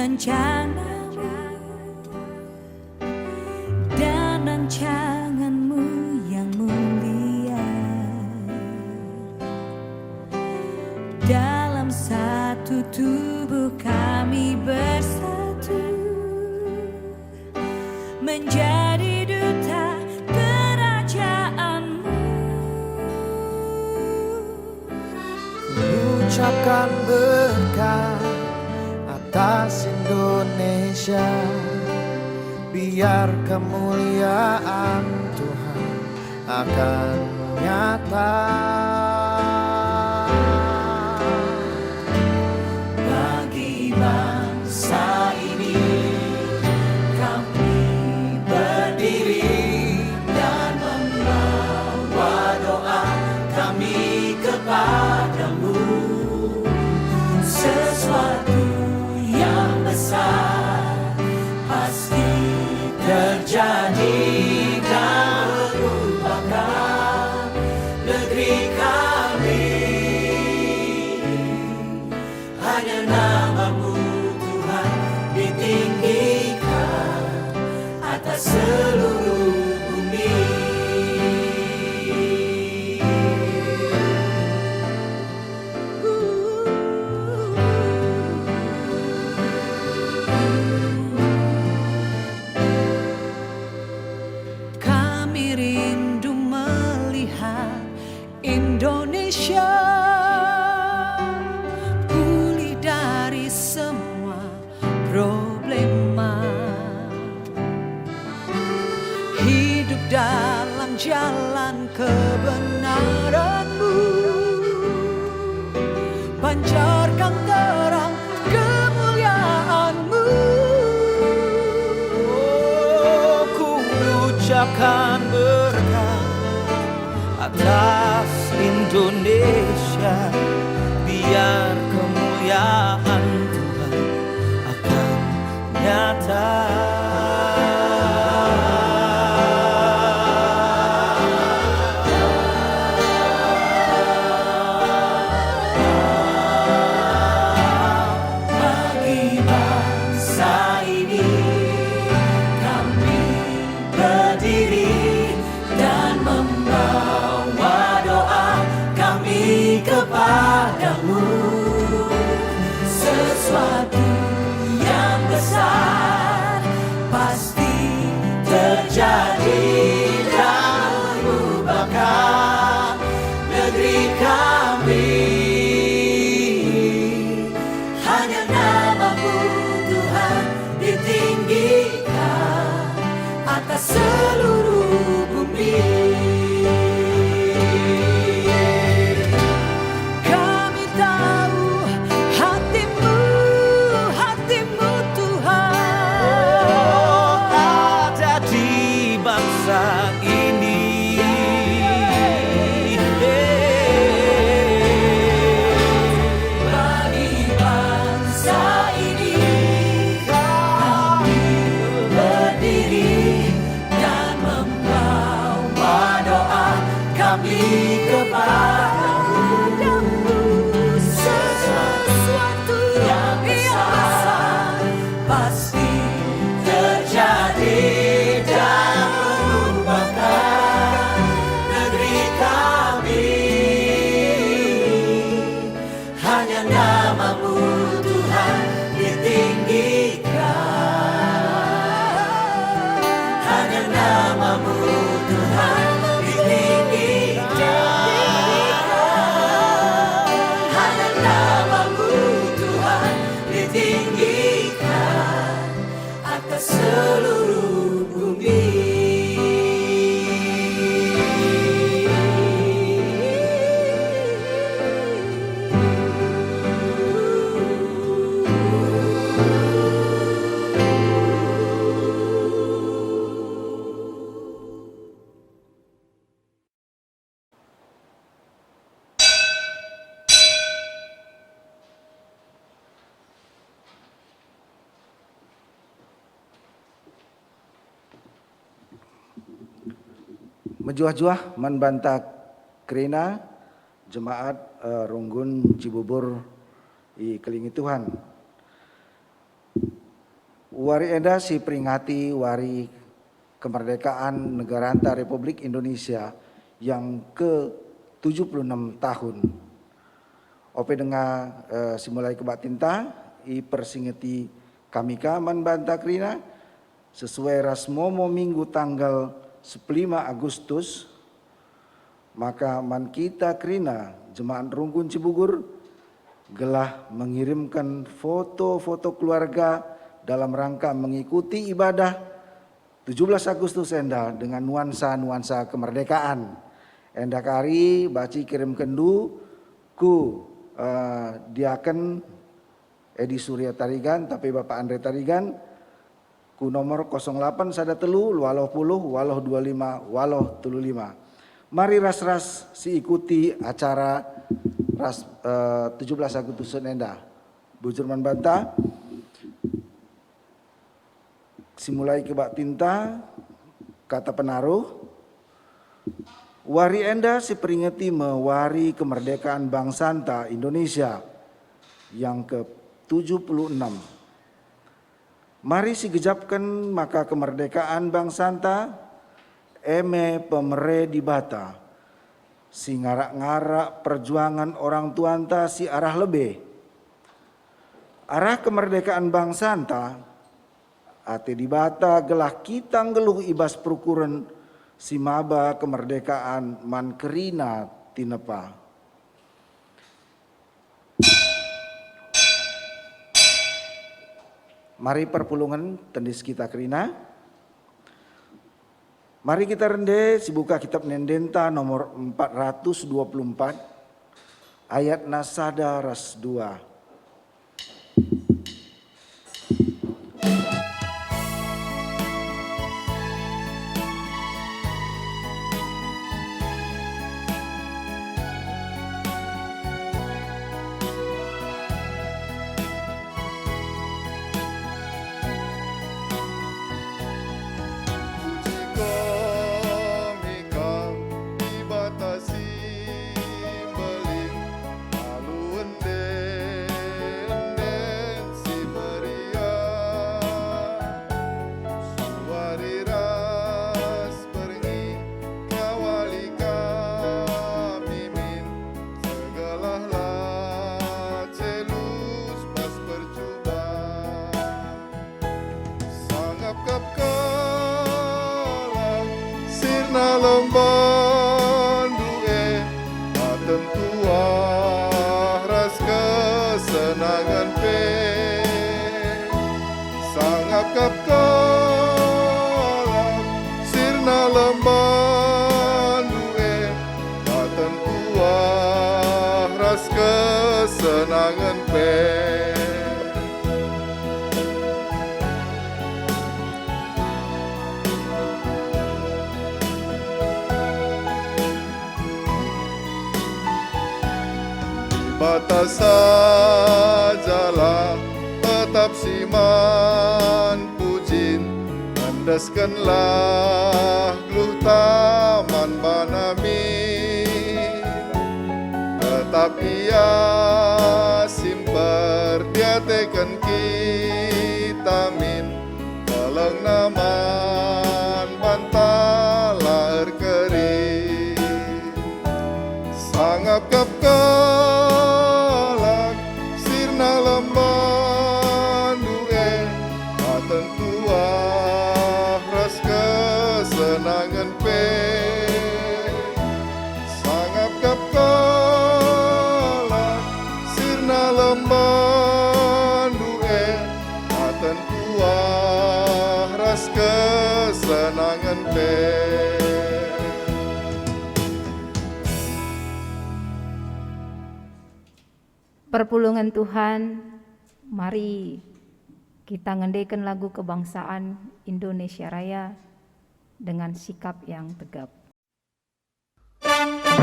rencanamu dan rancanganmu yang mulia. Dalam satu tubuh kami bersatu menjadi duta kerajaanmu. Ucapkan berkah atas Indonesia, biar kemuliaan Tuhan akan nyata. Bagi bangsa ini kami berdiri dan membawa doa kami kepadamu. Sesuatu yang besar pasti terjadi dan merubahkan negeri kami. Hanya namamu Tuhan ditinggikan atas seluruh bumi. Kami rindu melihat Indonesia pulih dari semua problema, hidup dalam jalan kebenaran-Mu, pancarkan terang kemuliaan-Mu. Oh, ku ucapkan berkah atas Indonesia, biar kemuliaan Tuhan akan nyata. Bagi bangsa ini kami berdiri dan membawa doa kami kepadamu. Sesuatu yang besar pasti terjadi dan merubahkan negeri kami. Hanya namamu Tuhan ditinggikan atas seluruh bumi. Kami tahu hatimu, hatimu Tuhan Ada di bangsa ini. bagi bangsa ini. Kami berdiri dan membawa doa kami kepadamu. Sesuatu yang besar pasti terjadi dan merubahkan negeri kami. Hanya namamu Tuhan ditinggikan. Hanya namamu Tuhan ditinggikan. Hanya namamu Tuhan ditinggikan atas seluruh bumi. Menjuah-juah membantah kerena jemaat Runggun Cibubur i kelingi Tuhan. Wari enda si peringati Wari Kemerdekaan Negara Anta Republik Indonesia yang ke-76 tahun. Ope dengar simulai kebak tinta, i persingeti kami man banta krina, sesuai rasmomo minggu tanggal 15 Agustus, maka man kita krina jemaat Rungkun Cibugur gelah mengirimkan foto-foto keluarga dalam rangka mengikuti ibadah 17 Agustus enda dengan nuansa-nuansa kemerdekaan. Enda kari baci kirim kendu ku diaken Edi Surya Tarigan tapi Bapak Andre Tarigan ku nomor 08 sada telu waloh 10 waloh 25 waloh 35. Mari ras-ras si ikuti acara ras 17 Agustus enda. Bujurman banta simulai kebak tinta kata penaruh. Wari enda si peringati mewari kemerdekaan bangsa anta Indonesia yang ke-76. Mari si gejapkan maka kemerdekaan bangsa anta eme pemere di bata. Si ngarak-ngarak perjuangan orang tua anta si arah lebih. Arah kemerdekaan bangsa anta ate di bata gelah kita ngeluh ibas perukuran si maba kemerdekaan man kerina tinepa. Mari perpulungan tendis kita kerina. Mari kita rende si buka kitab Nendenta nomor 424 ayat nasada ras 2. Kesenangan pe batas sajalah tetap siman pujin andaskanlah gluh taman banamin tetapi ya simper dia teken kita min dalang naman bantala erkeri sangap kap kalak sirna lemban duwe aten tua ras kesenangan pe sangap kap kalak sirna lemban duwe aten tua ras kesenangan pe. Perpulungan Tuhan, mari kita ngendekan lagu kebangsaan Indonesia Raya dengan sikap yang tegap. Indonesia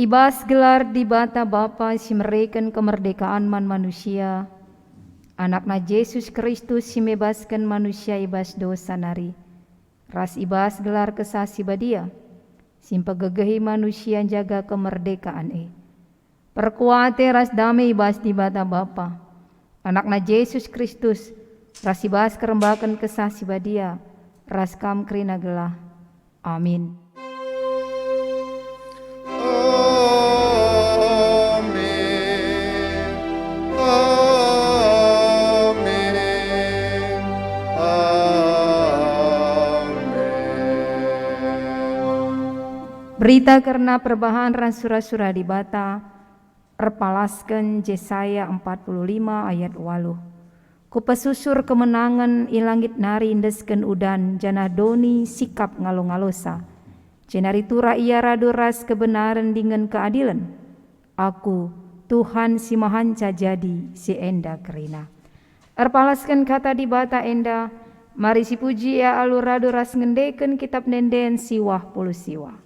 Ibas gelar di bata Bapa si mereken kemerdekaan man manusia, anakna Yesus Kristus si mebaskan manusia ibas dosa nari. Ras ibas gelar kesasi badia, simpa gegehi manusia jaga kemerdekaan Perkuate ras damai ibas di bata Bapa, anakna Yesus Kristus, ras ibas kerembakan kesasi badia, ras kam krina gelah. Amin. Berita karena perbahan sura-sura di bata, erpalaskan Yesaya 45 ayat 8. Kupesusur kemenangan ilangit nari indesken udan, jana doni sikap ngalo-ngalosa. Jenari tura ia radu ras kebenaran dengan keadilan. Aku, Tuhan si mahanca jadi, si enda kerina. Erpalaskan kata di bata enda, mari si puji ya alur radu ras ngendeken kitab nenden siwah puluh siwa.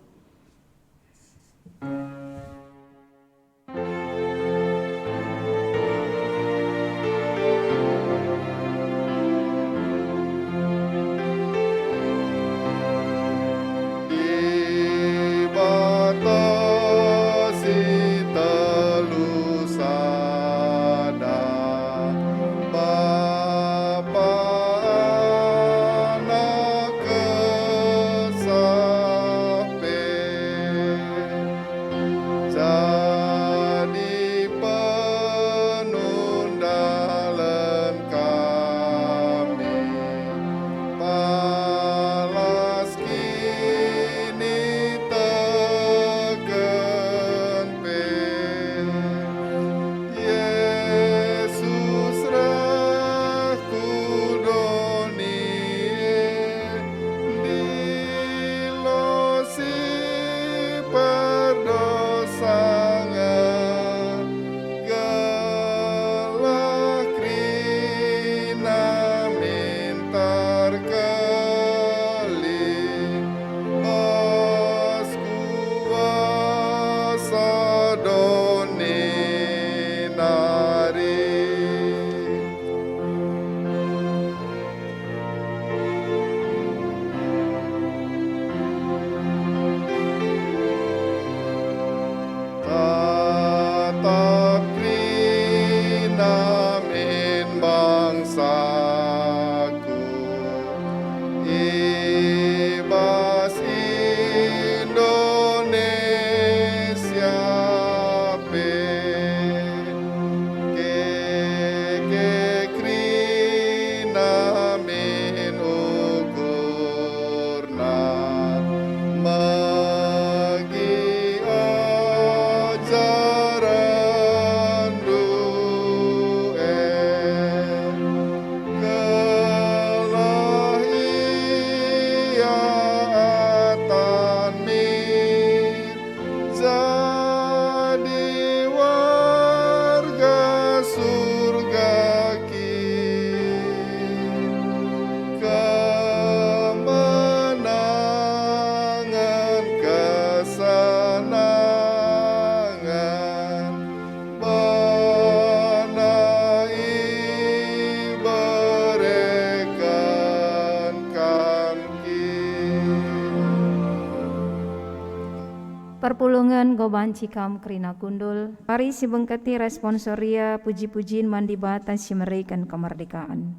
anggo banci kam kerina kundul. Mari si bengketi responsoria puji-pujiin mandi bata si merikan kemerdekaan.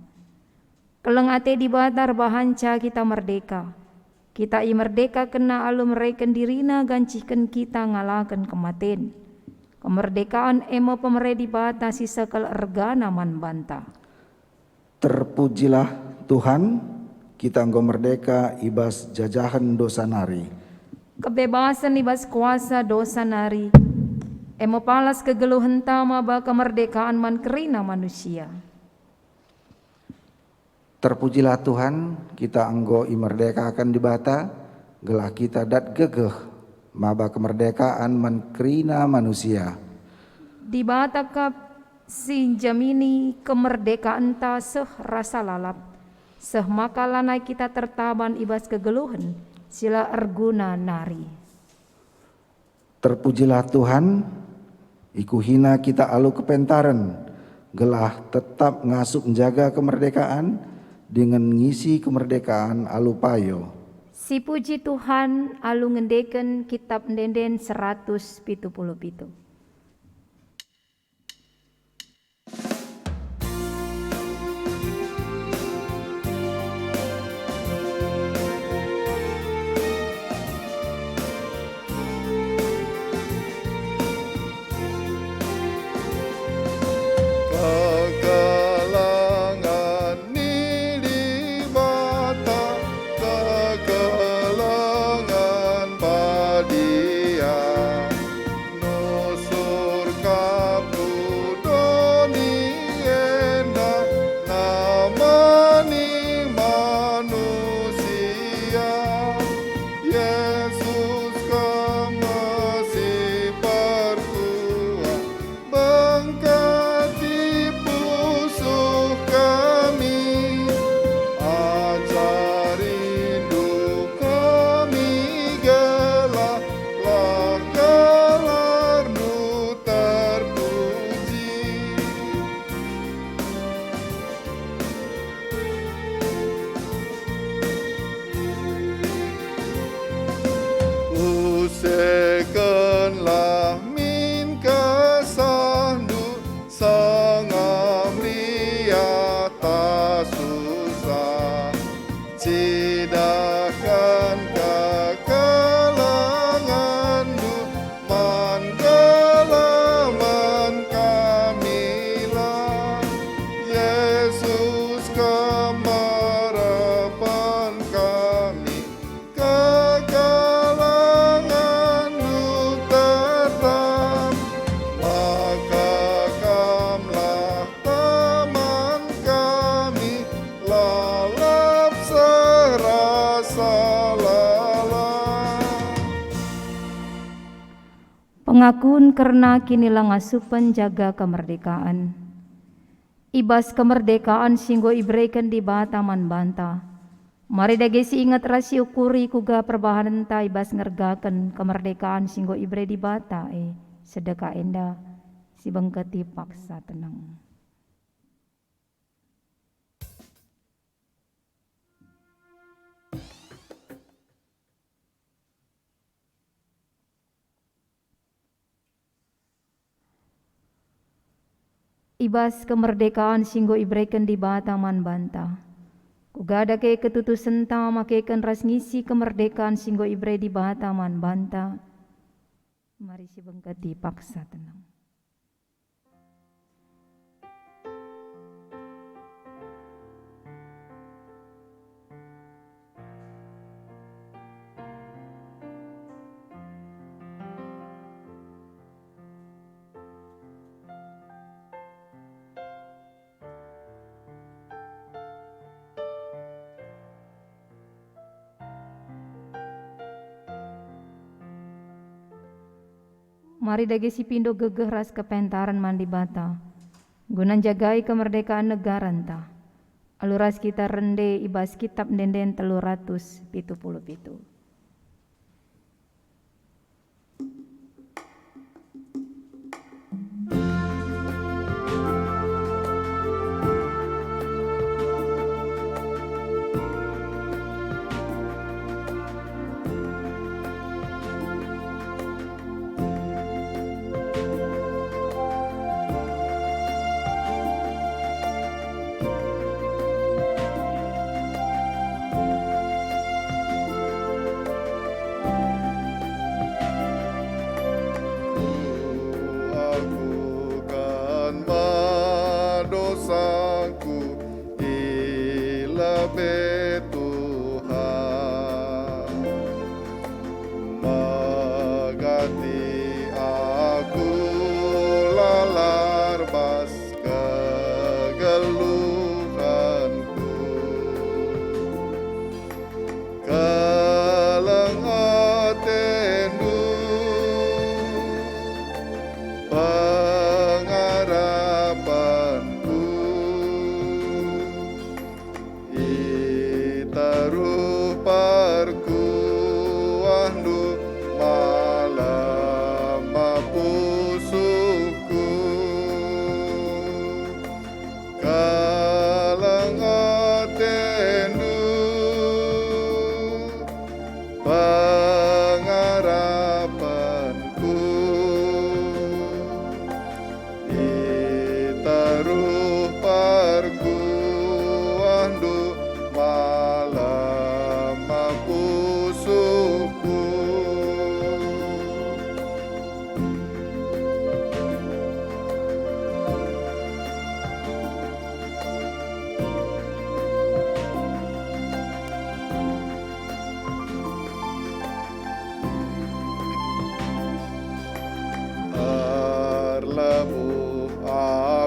Keleng ate di bata bahanca kita merdeka. Kita i merdeka kena alu mereken dirina gancikan kita ngalakan kematen. Kemerdekaan emo pemere di bata si sekal ergana man banta. Terpujilah Tuhan, kita anggo merdeka ibas jajahan dosa nari. Kebebasan ibas kuasa dosa nari. Emo palas kegeluhan tama ba kemerdekaan man kerina manusia. Terpujilah Tuhan, kita anggo imerdekakan di bata, gelah kita dat gegeh, maba kemerdekaan man kerina manusia. Di bata kap si jamini kemerdekaan ta seh rasa lalap. Seh makalanai kita tertaban ibas kegeluhan, sila erguna nari. Terpujilah Tuhan, iku hina kita alu kepentaran, gelah tetap ngasup menjaga kemerdekaan dengan ngisi kemerdekaan alu payo. Si puji Tuhan alu ngendeken kitab ndenden 177. Kegelangan nili bata, kegelangan badia, nusur kapudoni enda, namani manusia, Yesus kemasi pertua, bengkati pusuh kami, ajari rindu kami gelah, gelar nu terpuji. Usekenlah min kesandu sangam ria tak susah, cidahkan kekelangandu man gelaman kamilah, Yesus kemarapan kami, kegalanganmu tetap, maka kamlah teman kami, lalap serasa lelah. Pengakuan karena kinilah ngasupan jaga kemerdekaan. Ibas kemerdekaan singgo ibrekan di bata man banta. Mari dagesi ingat rasi ukuri kuga perbahanan ta ibas ngergakan kemerdekaan singgo ibre di bata sedekah enda si bengketi paksa tenang. Ibas kemerdekaan singgo ibrekan di bata man banta. Kugada ke ketutusan ta makekan ras ngisi kemerdekaan singgo ibre di bata man banta. Mari si bengketi paksa tenang. Mari dagesi pindo gegeh ras kepentaran mandi bata. Gunan jagai kemerdekaan negara enta. Aluras kita rende ibas kitab denden 377.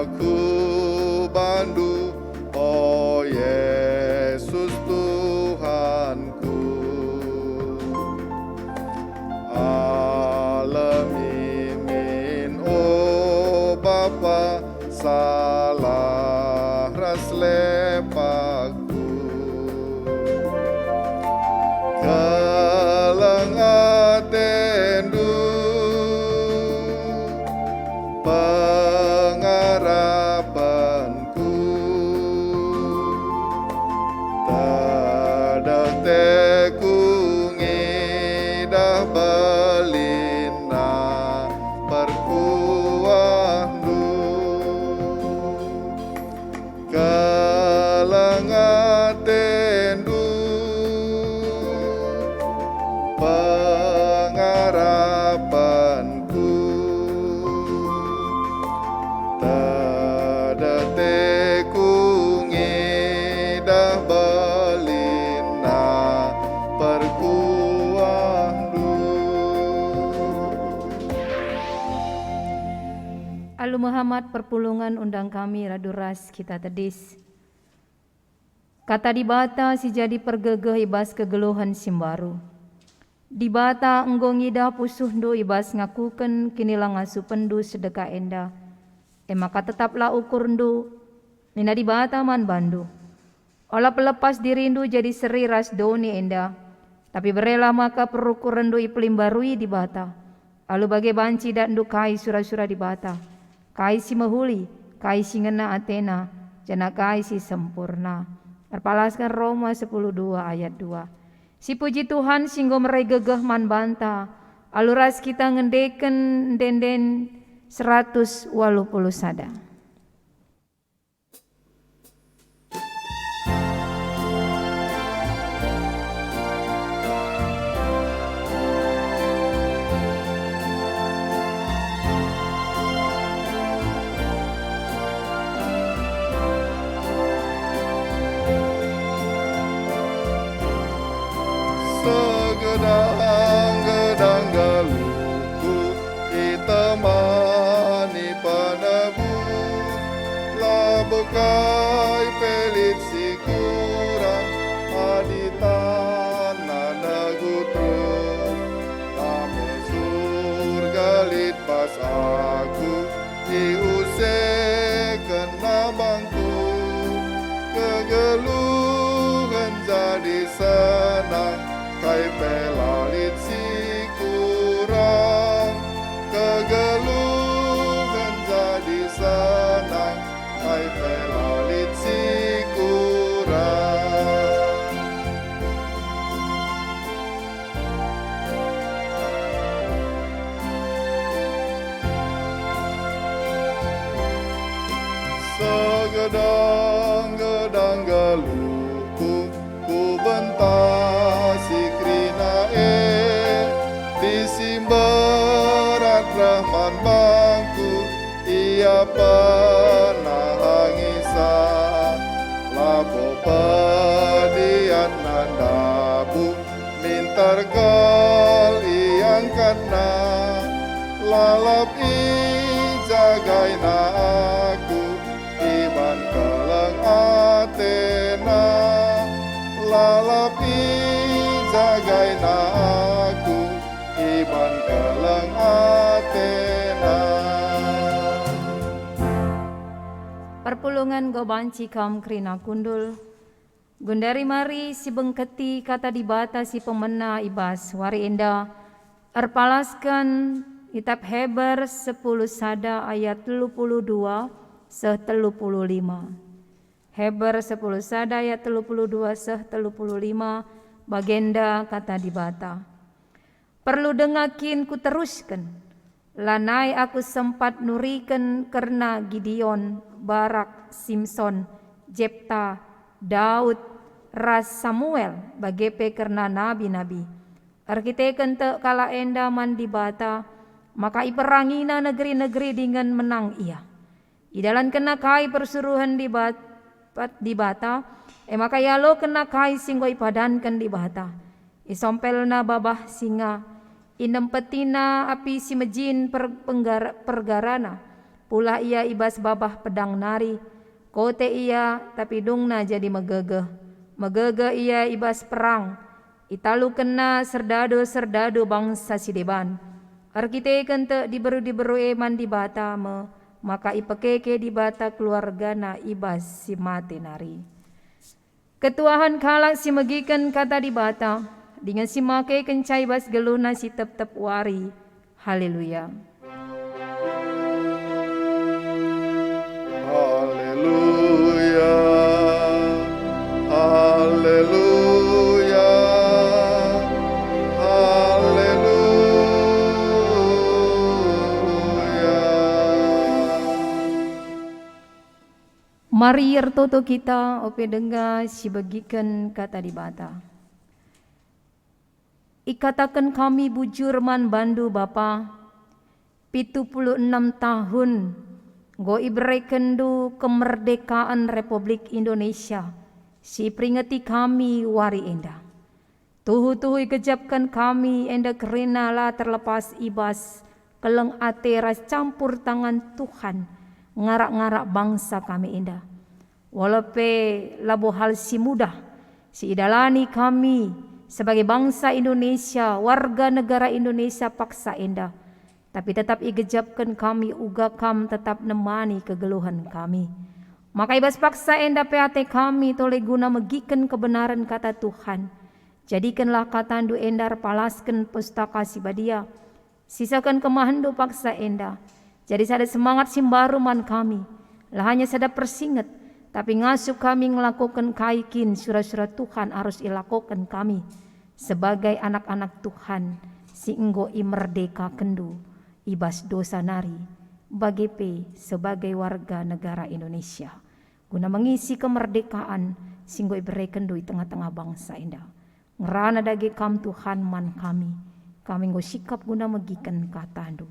aku bandu, oh Yesus Tuhanku. Alamimin, oh Bapa, salah ras lepakku. Kalang atendu pengarapanku, tadah teku ngidah balina perkuahnu. Kalang atendu pengarapanku, tada teku ngidah balina perkuahnu. Alu Muhammad perpulungan undang kami raduras kita tedis. Kata di bata si jadi pergegeh ibas kegeluhan simbaru. Di bata enggong ida pusuh do ibas ngakuken kinilang ngasu pendu sedekah enda. Maka tetaplah ukur ndu nina di bata man bandu. Olah pelepas dirindu jadi seri ras doni enda. Tapi berela maka perukuran do ipelimbarui di bata. Alu bagai banci dan ndu kai sura-sura di bata. Kai si mahuli, kai si ngena Athena, jana kai si sempurna. Terpalaskan Roma 10:2 ayat 2. Si puji Tuhan singgo merai gegeh man banta. Aluras kita ngendeken denden 180 sada. Segedang-gedang galuku itemani panabu, labukai pelit si kurang aditan nanagutru, lame surga lit pas aku diuse kena bangku, kegeluhan jadi senang. Kai pelalit si kurang, kegeluhan jadi senang. Kai pelalit si kurang. Segedang-gedang galuku ku bentasi disimberat Rahman bangku, ia penahangisan labo padian nandabu mintar kal iang karna lalap ijagai na aku iman kalang Athena, lalap ijagai na aku iban kalang Athena. Perpulungan go banci kaum krina kundul. Gundari mari si bengketi kata di bata si pemena ibas wari enda. Erpalaskan kitab Heber 10 sada ayat 32 35. Heber 10 sada ayat 32 35 bagenda kata di bata. Perlu dengakin ku teruskan, lanai aku sempat nurikan karena Gideon, Barak, Simson, Jepta, Daud, ras Samuel, bagepe karena nabi-nabi. Arkiteken te kala enda man di bata, maka iperangina negeri-negeri dengan menang ia. Idalan kena kai persuruhan di bata, maka yalo kena kai singgo ipadankan di bata. Isompelna babah singa, inempetina api si mejin pergarana, Pula ia ibas babah pedang nari, kote ia tapi dungna jadi megegeh. Megegeh ia ibas perang, italu kena serdadu-serdadu bangsa sideban. Arkite kente diberu eman di bata me, maka ipekeke di bata keluargana ibas si mate nari. Ketuahan kalak si megikan kata di bata, dengan si make kencai bas geluna si tep-tep wari. Haleluya. Haleluya, haleluya, haleluya. Mari yertoto kita ope dengar si bagikan kata di bata. Ikatakan kami bujur man bandu Bapa, 76 tahun go ibrekendu kemerdekaan Republik Indonesia, si peringati kami wari enda. Tuhu-tuhu ikejapkan kami enda kerena lah terlepas ibas, keleng ate ras campur tangan Tuhan, ngarak-ngarak bangsa kami enda. Walape labo hal si mudah, si idalani kami sebagai bangsa Indonesia, warga negara Indonesia paksa enda. Tapi tetap igejapkan kami uga kam tetap nemani kegeluhan kami. Maka ibas paksa enda peate kami toleh guna megikan kebenaran kata Tuhan. Jadikanlah katandu endar palaskan pustaka si badia. Sisakan kemahandu paksa enda. Jadi sada semangat simbaru man kami. Lah hanya sada persingat. Tapi ngasuh kami ngelakukan kaikin surat-surat Tuhan harus ilakukan kami. Sebagai anak-anak Tuhan. Si enggo imerdeka kendu. Ibas dosa nari. Bagi P sebagai warga negara Indonesia. Guna mengisi kemerdekaan. Singgo ibereken di tengah-tengah bangsa indah. Ngerana dagi kam Tuhan man kami. Kami nggo sikap guna megikan katandu.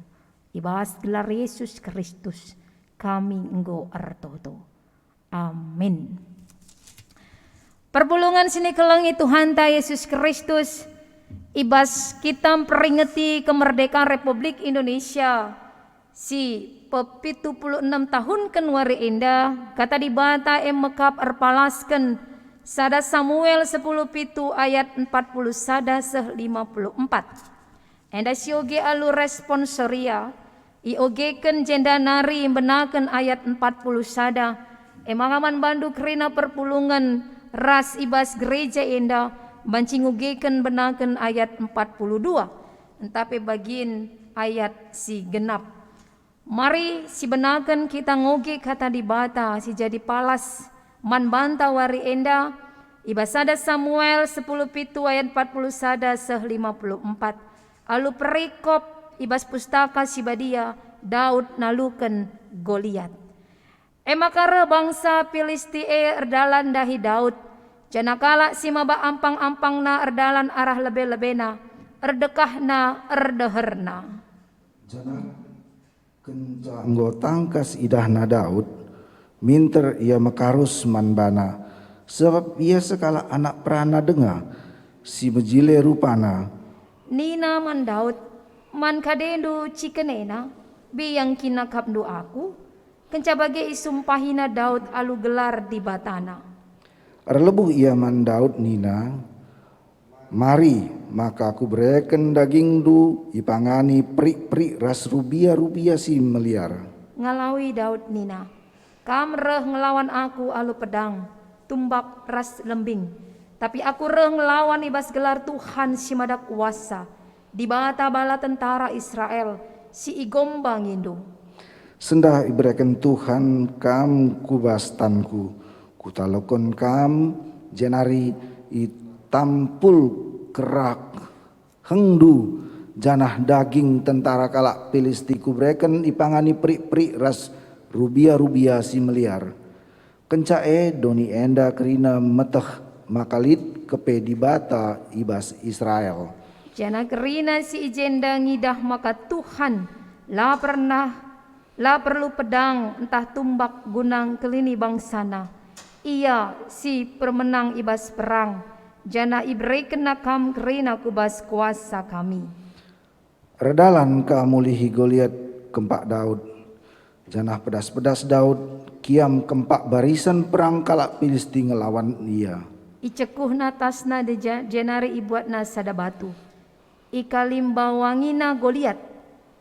Ibas gelar Yesus Kristus. Kami nggo artoto. Amin. Perpulungan sini kelengi Tuhan ta Yesus Kristus. Ibas kita peringati kemerdekaan Republik Indonesia. Si 76 tahun kenwari indah. Kata di bata mekap erpalaskan. Sada Samuel 10 pitu ayat 40 sada seh 54. Enda sioge alu responsoria. Iogeken jenda nari benaken ayat 40 sada. Emangaman bandu kerina perpulungan ras ibas gereja enda bancingugekan benaken ayat 42. Entape bagian ayat si genap. Mari si benaken kita ngoge kata di bata si jadi palas man banta wari enda ibas sada Samuel 10 pitu ayat 40 sada seh 54. Alu perikop ibas pustaka si badia Daud naluken Goliat. Emakara bangsa Filistia erdalan dahi Daud. Janakala si maba ampang-ampang na erdalan arah lebe-lebena. Erdekah na erdeherna. Janak kenca nggo tangkas idahna Daud. Minter ia mekarus manbana. Sebab ia sekala anak perana denga. Si mejile rupana. Nina man Daud. Man kadendu cikenena. Biyang kinakapdu aku. Kenca bagi isumpahina Daud alu gelar di batana. Erlebuh ia man Daud nina. Mari maka aku bereken daging du ipangani prik-prik ras rubia-rubia si meliar. Ngalawi Daud nina. Kam reh ngelawan aku alu pedang. Tumbak ras lembing. Tapi aku reh ngelawan ibas gelar Tuhan si mada kuasa. Di bata bala tentara Israel. Si igombang indu. Sendah ibreken Tuhan kam kubastanku. Kutalokon kam jenari itampul kerak hengdu janah daging tentara kalak Filisti kubreken ipangani prik-prik ras rubia-rubia si meliar. Kencae doni enda kerina meteh makalit kepe di bata ibas Israel. Jana kerina si ijenda ngidah maka Tuhan la perlu pedang entah tumbak gunang kelini bangsana. Ia si permenang ibas perang. Jana ibreken nakam kerina kubas kuasa kami. Redalan keamulihi Goliat kempak Daud. Janah pedas-pedas Daud kiam kempak barisan perang kalak Filisti ngelawan ia. Icekuhna tasna de jenari ibuatna sada batu. Ikalimba wangina Goliat.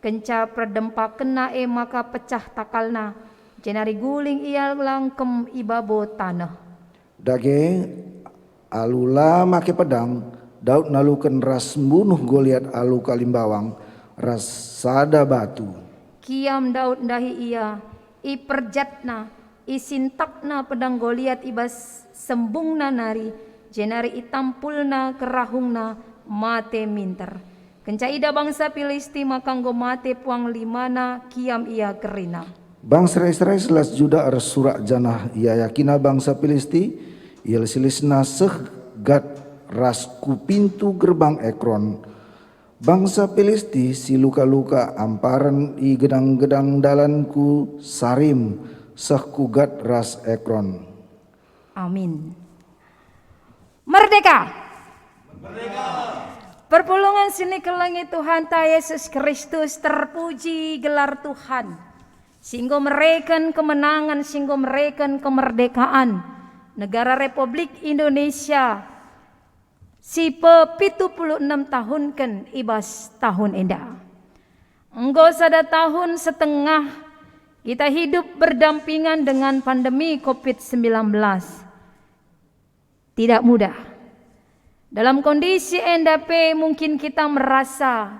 Kenca perdempa kena maka pecah takalna. Jenari guling ia langkem ibabo tanah. Dage alula make pedang Daud nalukan ras bunuh Goliat alu kalimbawang ras sada batu. Kiam Daud ndahi ia, iperjatna, isintakna pedang Goliat ibas sembungna nari, jenari itampulna kerahungna mate minter. Kenca ida bangsa Filisti makanggo mate puang limana kiam ia kerina. Bangsa Israel selas Juda surak janah ia yakina bangsa Filisti, ia silisna segat rasku pintu gerbang Ekron. Bangsa Filisti si luka-luka amparan i gedang-gedang dalanku Sarim sehkugat ras Ekron. Amin. Merdeka. Perpulungan sini kelangi Tuhan ta Yesus Kristus, terpuji gelar Tuhan. Singgo mereken kemenangan, singgo mereken kemerdekaan negara Republik Indonesia. Si pe-76 tahun ken ibas tahun enda. Enggo sada tahun setengah kita hidup berdampingan dengan pandemi COVID-19. Tidak mudah. Dalam kondisi enda pe mungkin kita merasa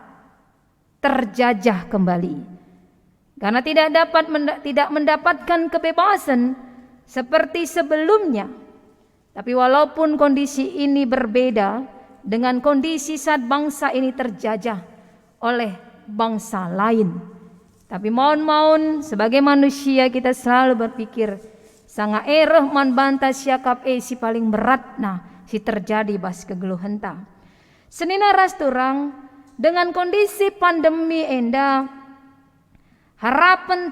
terjajah kembali. Karena tidak mendapatkan kebebasan seperti sebelumnya. Tapi walaupun kondisi ini berbeda dengan kondisi saat bangsa ini terjajah oleh bangsa lain. Tapi mohon sebagai manusia kita selalu berpikir sanga man banta siakap si paling berat si terjadi bas kegeluhenta. Senina ras turang dengan kondisi pandemi enda harapan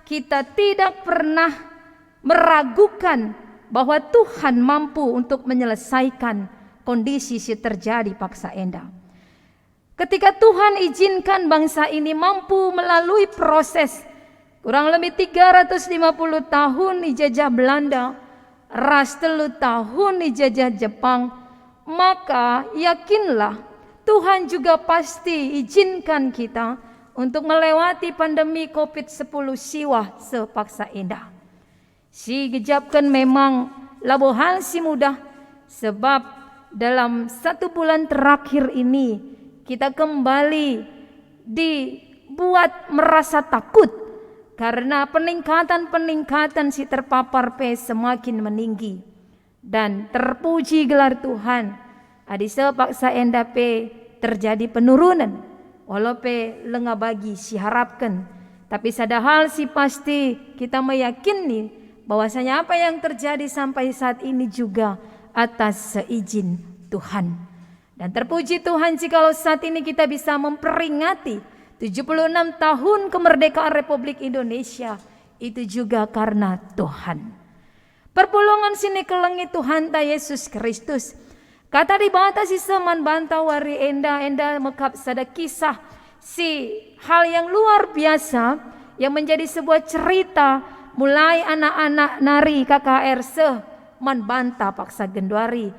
kita tidak pernah meragukan bahwa Tuhan mampu untuk menyelesaikan kondisi si terjadi paksa enda. Ketika Tuhan izinkan bangsa ini mampu melalui proses kurang lebih 350 tahun dijajah Belanda, ras 3 tahun dijajah Jepang, maka yakinlah Tuhan juga pasti izinkan kita untuk melewati pandemi COVID-10 siwah sepaksa enda. Si gejapkan memang labo hal si mudah, sebab dalam 1 bulan terakhir ini kita kembali dibuat merasa takut karena peningkatan si terpapar semakin meninggi. Dan terpuji gelar Tuhan, adi sepaksa enda terjadi penurunan walau lenga bagi si harapkan. Tapi sada hal si pasti kita meyakini bahwasanya apa yang terjadi sampai saat ini juga atas seizin Tuhan. Dan terpuji Tuhan jikalau saat ini kita bisa memperingati 76 tahun kemerdekaan Republik Indonesia, itu juga karena Tuhan. Perpulungan sini kelengi Tuhan ta Yesus Kristus. Kata dibatasi seman bantau wari enda mekap sada kisah si hal yang luar biasa yang menjadi sebuah cerita mulai anak-anak nari KKR man banta paksa gendwari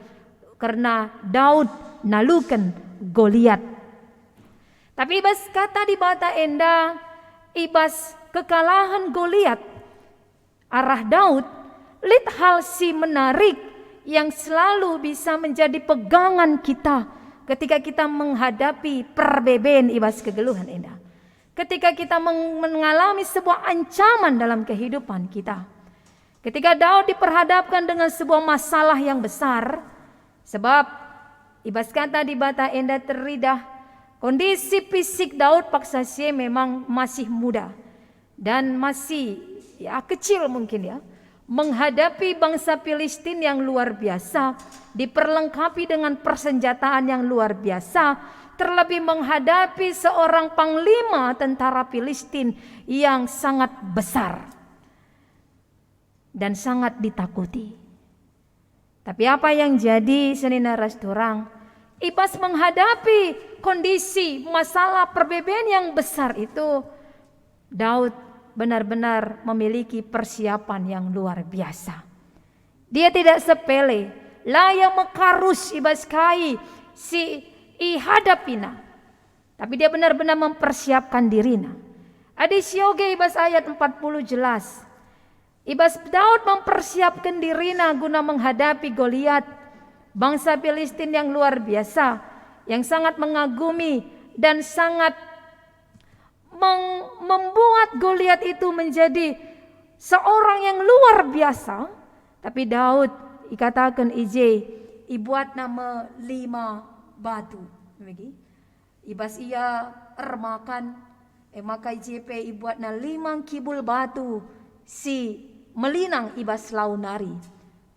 karena Daud nalukan Goliat. Tapi ibas kata di bata enda ibas kekalahan Goliat arah Daud lit hal si menarik yang selalu bisa menjadi pegangan kita ketika kita menghadapi perbeben ibas kegeluhan enda. Ketika kita mengalami sebuah ancaman dalam kehidupan kita. Ketika Daud diperhadapkan dengan sebuah masalah yang besar. Sebab ibas kata di bata enda teridah kondisi fisik Daud paksa sie memang masih muda. Dan masih kecil mungkin ya. Menghadapi bangsa Filistin yang luar biasa. Diperlengkapi dengan persenjataan yang luar biasa. Terlebih menghadapi seorang panglima tentara Filistin yang sangat besar dan sangat ditakuti. Tapi apa yang jadi senina rasturang? Ibas menghadapi kondisi masalah perbedaan yang besar itu, Daud benar-benar memiliki persiapan yang luar biasa. Dia tidak sepele, laya mekarus ibas kai si ihadapina. Tapi dia benar-benar mempersiapkan dirina. Adi sioge ibas ayat 40 jelas. Ibas Daud mempersiapkan dirina guna menghadapi Goliat, bangsa Filistin yang luar biasa, yang sangat mengagumi dan sangat membuat Goliat itu menjadi seorang yang luar biasa. Tapi Daud dikatakan ibuat nama 5 batu. Ibas ia ermakan maka JP ibuat na 5 kibul batu si melinang ibas launari.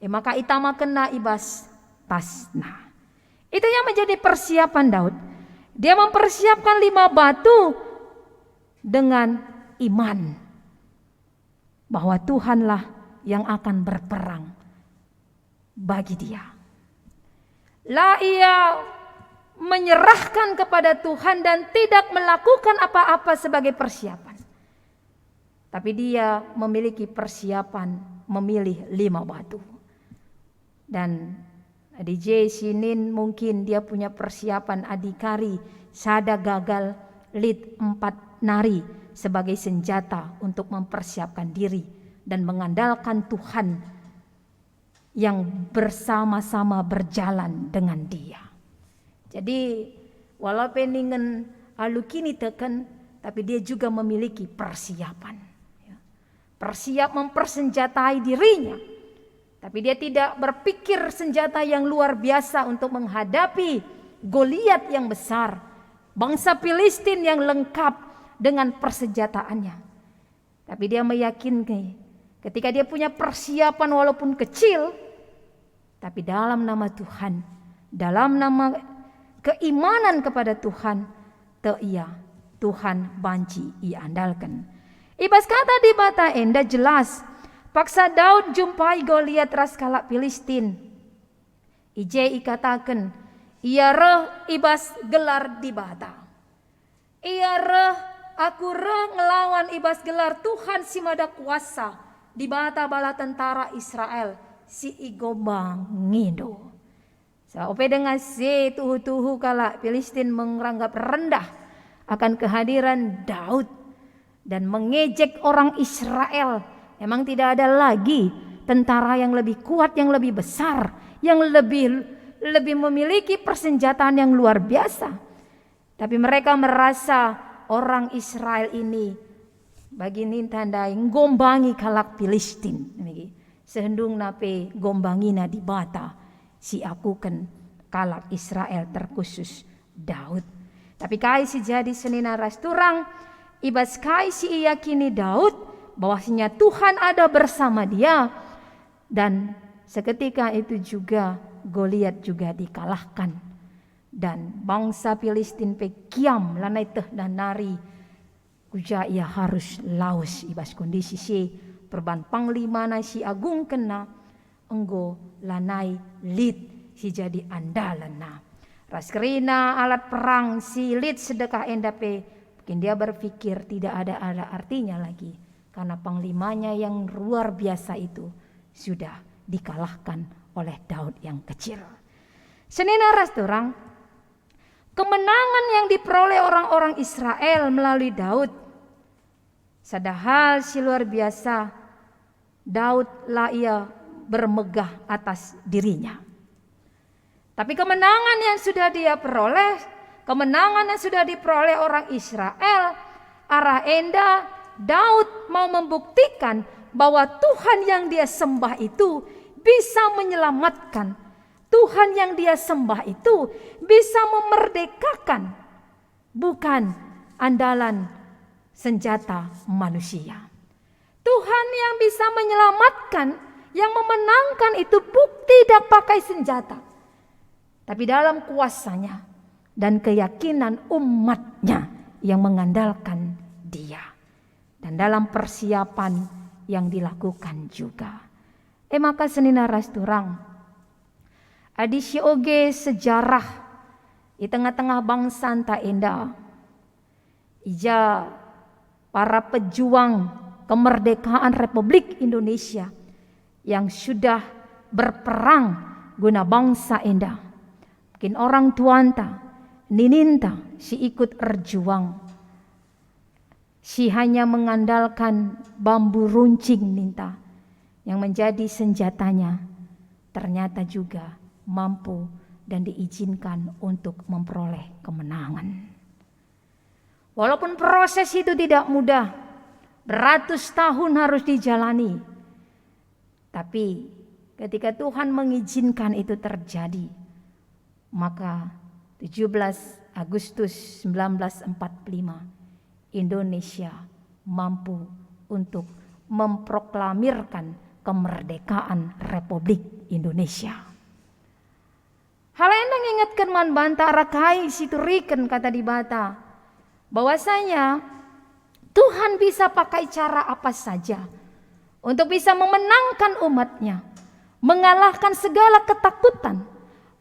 Maka itama kena ibas tasna. Itu yang menjadi persiapan Daud. Dia mempersiapkan 5 batu dengan iman bahwa Tuhanlah yang akan berperang bagi dia. Lah ia menyerahkan kepada Tuhan dan tidak melakukan apa-apa sebagai persiapan. Tapi dia memiliki persiapan memilih 5 batu. Dan DJ Sinin mungkin dia punya persiapan adikari sada gagal lid 4 nari sebagai senjata untuk mempersiapkan diri dan mengandalkan Tuhan yang bersama-sama berjalan dengan dia. Jadi walaupun ingin alukini teken, tapi dia juga memiliki persiapan. Persiap mempersenjatai dirinya. Tapi dia tidak berpikir senjata yang luar biasa untuk menghadapi Goliat yang besar. Bangsa Filistin yang lengkap dengan persenjataannya. Tapi dia meyakini ketika dia punya persiapan walaupun kecil, tapi dalam nama Tuhan, dalam nama keimanan kepada Tuhan, Tuhan banci ia andalkan. Ibas kata di bata enda jelas, paksa Daud jumpai Goliat raskalak Filistin. Ije ikatakan, ia reh ibas gelar di bata. Ia reh aku reh ngelawan ibas gelar Tuhan si mada kuasa di bata bala tentara Israel si igobang ngido. Ope dengan si tuhu-tuhu kala Filistin menganggap rendah akan kehadiran Daud dan mengejek orang Israel. Emang tidak ada lagi tentara yang lebih kuat, yang lebih besar, yang lebih memiliki persenjataan yang luar biasa. Tapi mereka merasa orang Israel ini bagi tandai ngombangi kalak Filistin. Sehendung nape gombangina di bata si akukan kalak Israel terkhusus Daud. Tapi kai si jadi senina rasturang ibas kai si iyakini Daud bahwasanya Tuhan ada bersama dia, dan seketika itu juga Goliat juga dikalahkan dan bangsa Filistin pekiam lanai teh dan nari kuja ia harus laos ibas kondisi si perban panglima na si agung kena enggo lanai lid si jadi andalan na raskerina alat perang si lid sedekah endape mungkin dia berpikir tidak ada artinya lagi karena panglimanya yang luar biasa itu sudah dikalahkan oleh Daud yang kecil. Senina rasturang kemenangan yang diperoleh orang-orang Israel melalui Daud sadahal si luar biasa. Daud lah ia bermegah atas dirinya. Tapi kemenangan yang sudah dia peroleh, kemenangan yang sudah diperoleh orang Israel, arah enda Daud mau membuktikan bahwa Tuhan yang dia sembah itu bisa menyelamatkan. Tuhan yang dia sembah itu bisa memerdekakan, bukan andalan senjata manusia. Tuhan yang bisa menyelamatkan, yang memenangkan itu tidak pakai senjata. Tapi dalam kuasanya dan keyakinan umatnya yang mengandalkan dia. Dan dalam persiapan yang dilakukan juga. Maka senina rasturang. Adisi oge sejarah di tengah-tengah bangsa anta enda. Ija para pejuang kemerdekaan Republik Indonesia yang sudah berperang guna bangsa enda. Mungkin orang tuanta, nininta, si ikut berjuang. Si hanya mengandalkan bambu runcing ninta yang menjadi senjatanya, ternyata juga mampu dan diizinkan untuk memperoleh kemenangan. Walaupun proses itu tidak mudah, beratus tahun harus dijalani. Tapi ketika Tuhan mengizinkan itu terjadi, maka 17 Agustus 1945 Indonesia mampu untuk memproklamirkan kemerdekaan Republik Indonesia. Hal yang mengingatkan man banta rakai situriken kata di bata, bahwasanya Tuhan bisa pakai cara apa saja untuk bisa memenangkan umatnya, mengalahkan segala ketakutan,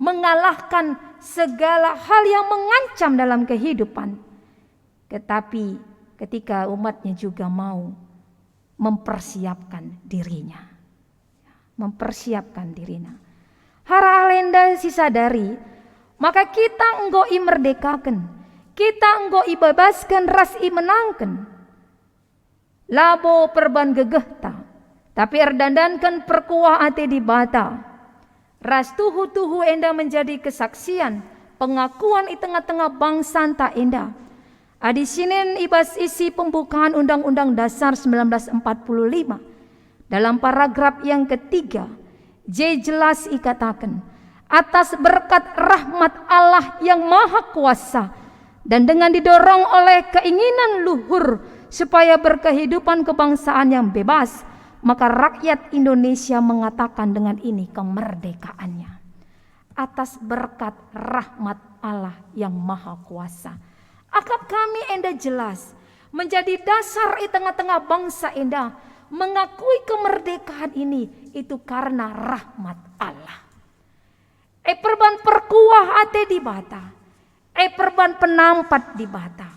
mengalahkan segala hal yang mengancam dalam kehidupan. Tetapi ketika umatnya juga mau mempersiapkan dirinya. Haralenda sisadari, maka kita enggo i merdekakan, kita enggo i bebaskan ras i menangkan. Labo perban gegehta, tapi erdandankan perkuah ate di bata. Ras tuhu-tuhu enda menjadi kesaksian, pengakuan i tengah-tengah bangsa anta enda. Adi sinin ibas isi pembukaan Undang-Undang Dasar 1945. Dalam paragraf yang ketiga, jelas dikatakan, atas berkat rahmat Allah yang maha kuasa dan dengan didorong oleh keinginan luhur supaya berkehidupan kebangsaan yang bebas, maka rakyat Indonesia mengatakan dengan ini kemerdekaannya. Atas berkat rahmat Allah yang maha kuasa. Akap kami enda jelas menjadi dasar di tengah-tengah bangsa enda mengakui kemerdekaan ini itu karena rahmat Allah. Perban perkuah ate di bata, perban penampat di bata.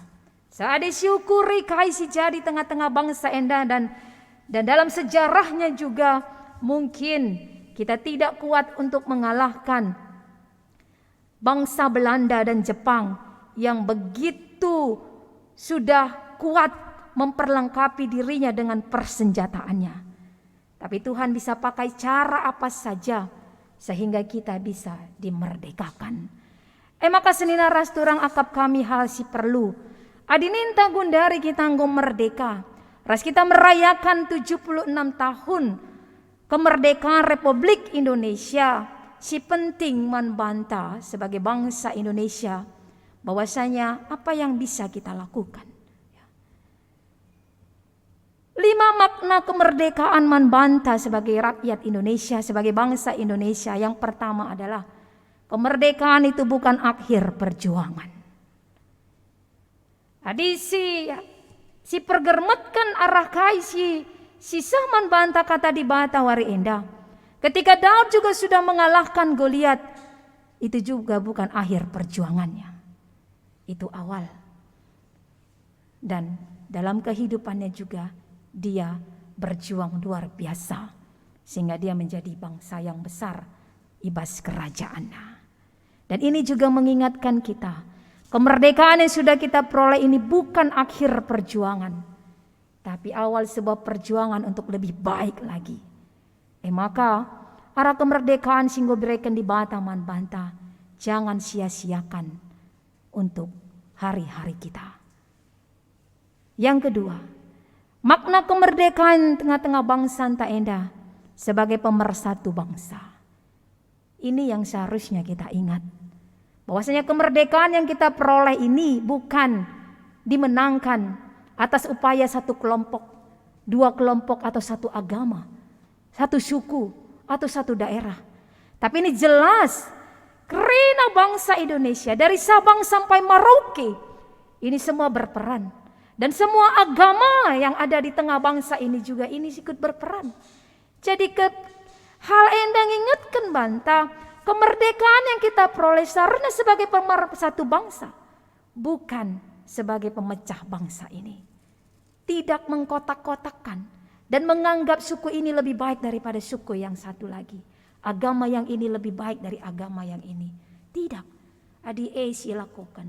Saat disyukuri kai si jadi tengah-tengah bangsa enda dan dalam sejarahnya juga mungkin kita tidak kuat untuk mengalahkan bangsa Belanda dan Jepang yang begitu sudah kuat memperlengkapi dirinya dengan persenjataannya. Tapi Tuhan bisa pakai cara apa saja sehingga kita bisa dimerdekakan. Maka senina ras turang akap kami hal si perlu. Adininta gundari kita nggo merdeka. Ras kita merayakan 76 tahun kemerdekaan Republik Indonesia. Si penting manbanta sebagai bangsa Indonesia bahwasanya apa yang bisa kita lakukan. 5 makna kemerdekaan manbanta sebagai rakyat Indonesia, sebagai bangsa Indonesia. Yang pertama adalah kemerdekaan itu bukan akhir perjuangan. Tadi si pergermetkan arah kai si saman banta kata di bata wari endah. Ketika Daud juga sudah mengalahkan Goliat, itu juga bukan akhir perjuangannya. Itu awal. Dan dalam kehidupannya juga dia berjuang luar biasa sehingga dia menjadi bangsa yang besar ibas kerajaannya. Dan ini juga mengingatkan kita, kemerdekaan yang sudah kita peroleh ini bukan akhir perjuangan, tapi awal sebuah perjuangan untuk lebih baik lagi. Maka arah kemerdekaan singgo berikan di Bataman Banta, jangan sia-siakan untuk hari-hari kita. Yang kedua, makna kemerdekaan tengah-tengah bangsa anta enda sebagai pemersatu bangsa. Ini yang seharusnya kita ingat. Bahwasanya kemerdekaan yang kita peroleh ini bukan dimenangkan atas upaya satu kelompok, 2 kelompok atau satu agama, satu suku atau satu daerah. Tapi ini jelas karena bangsa Indonesia dari Sabang sampai Merauke ini semua berperan. Dan semua agama yang ada di tengah bangsa ini juga ini ikut berperan. Jadi hal endang ingatkan banta, kemerdekaan yang kita peroleh seharusnya sebagai pemersatu bangsa, bukan sebagai pemecah bangsa ini. Tidak mengkotak-kotakkan dan menganggap suku ini lebih baik daripada suku yang satu lagi. Agama yang ini lebih baik dari agama yang ini. Tidak. Adi-esi lakukan.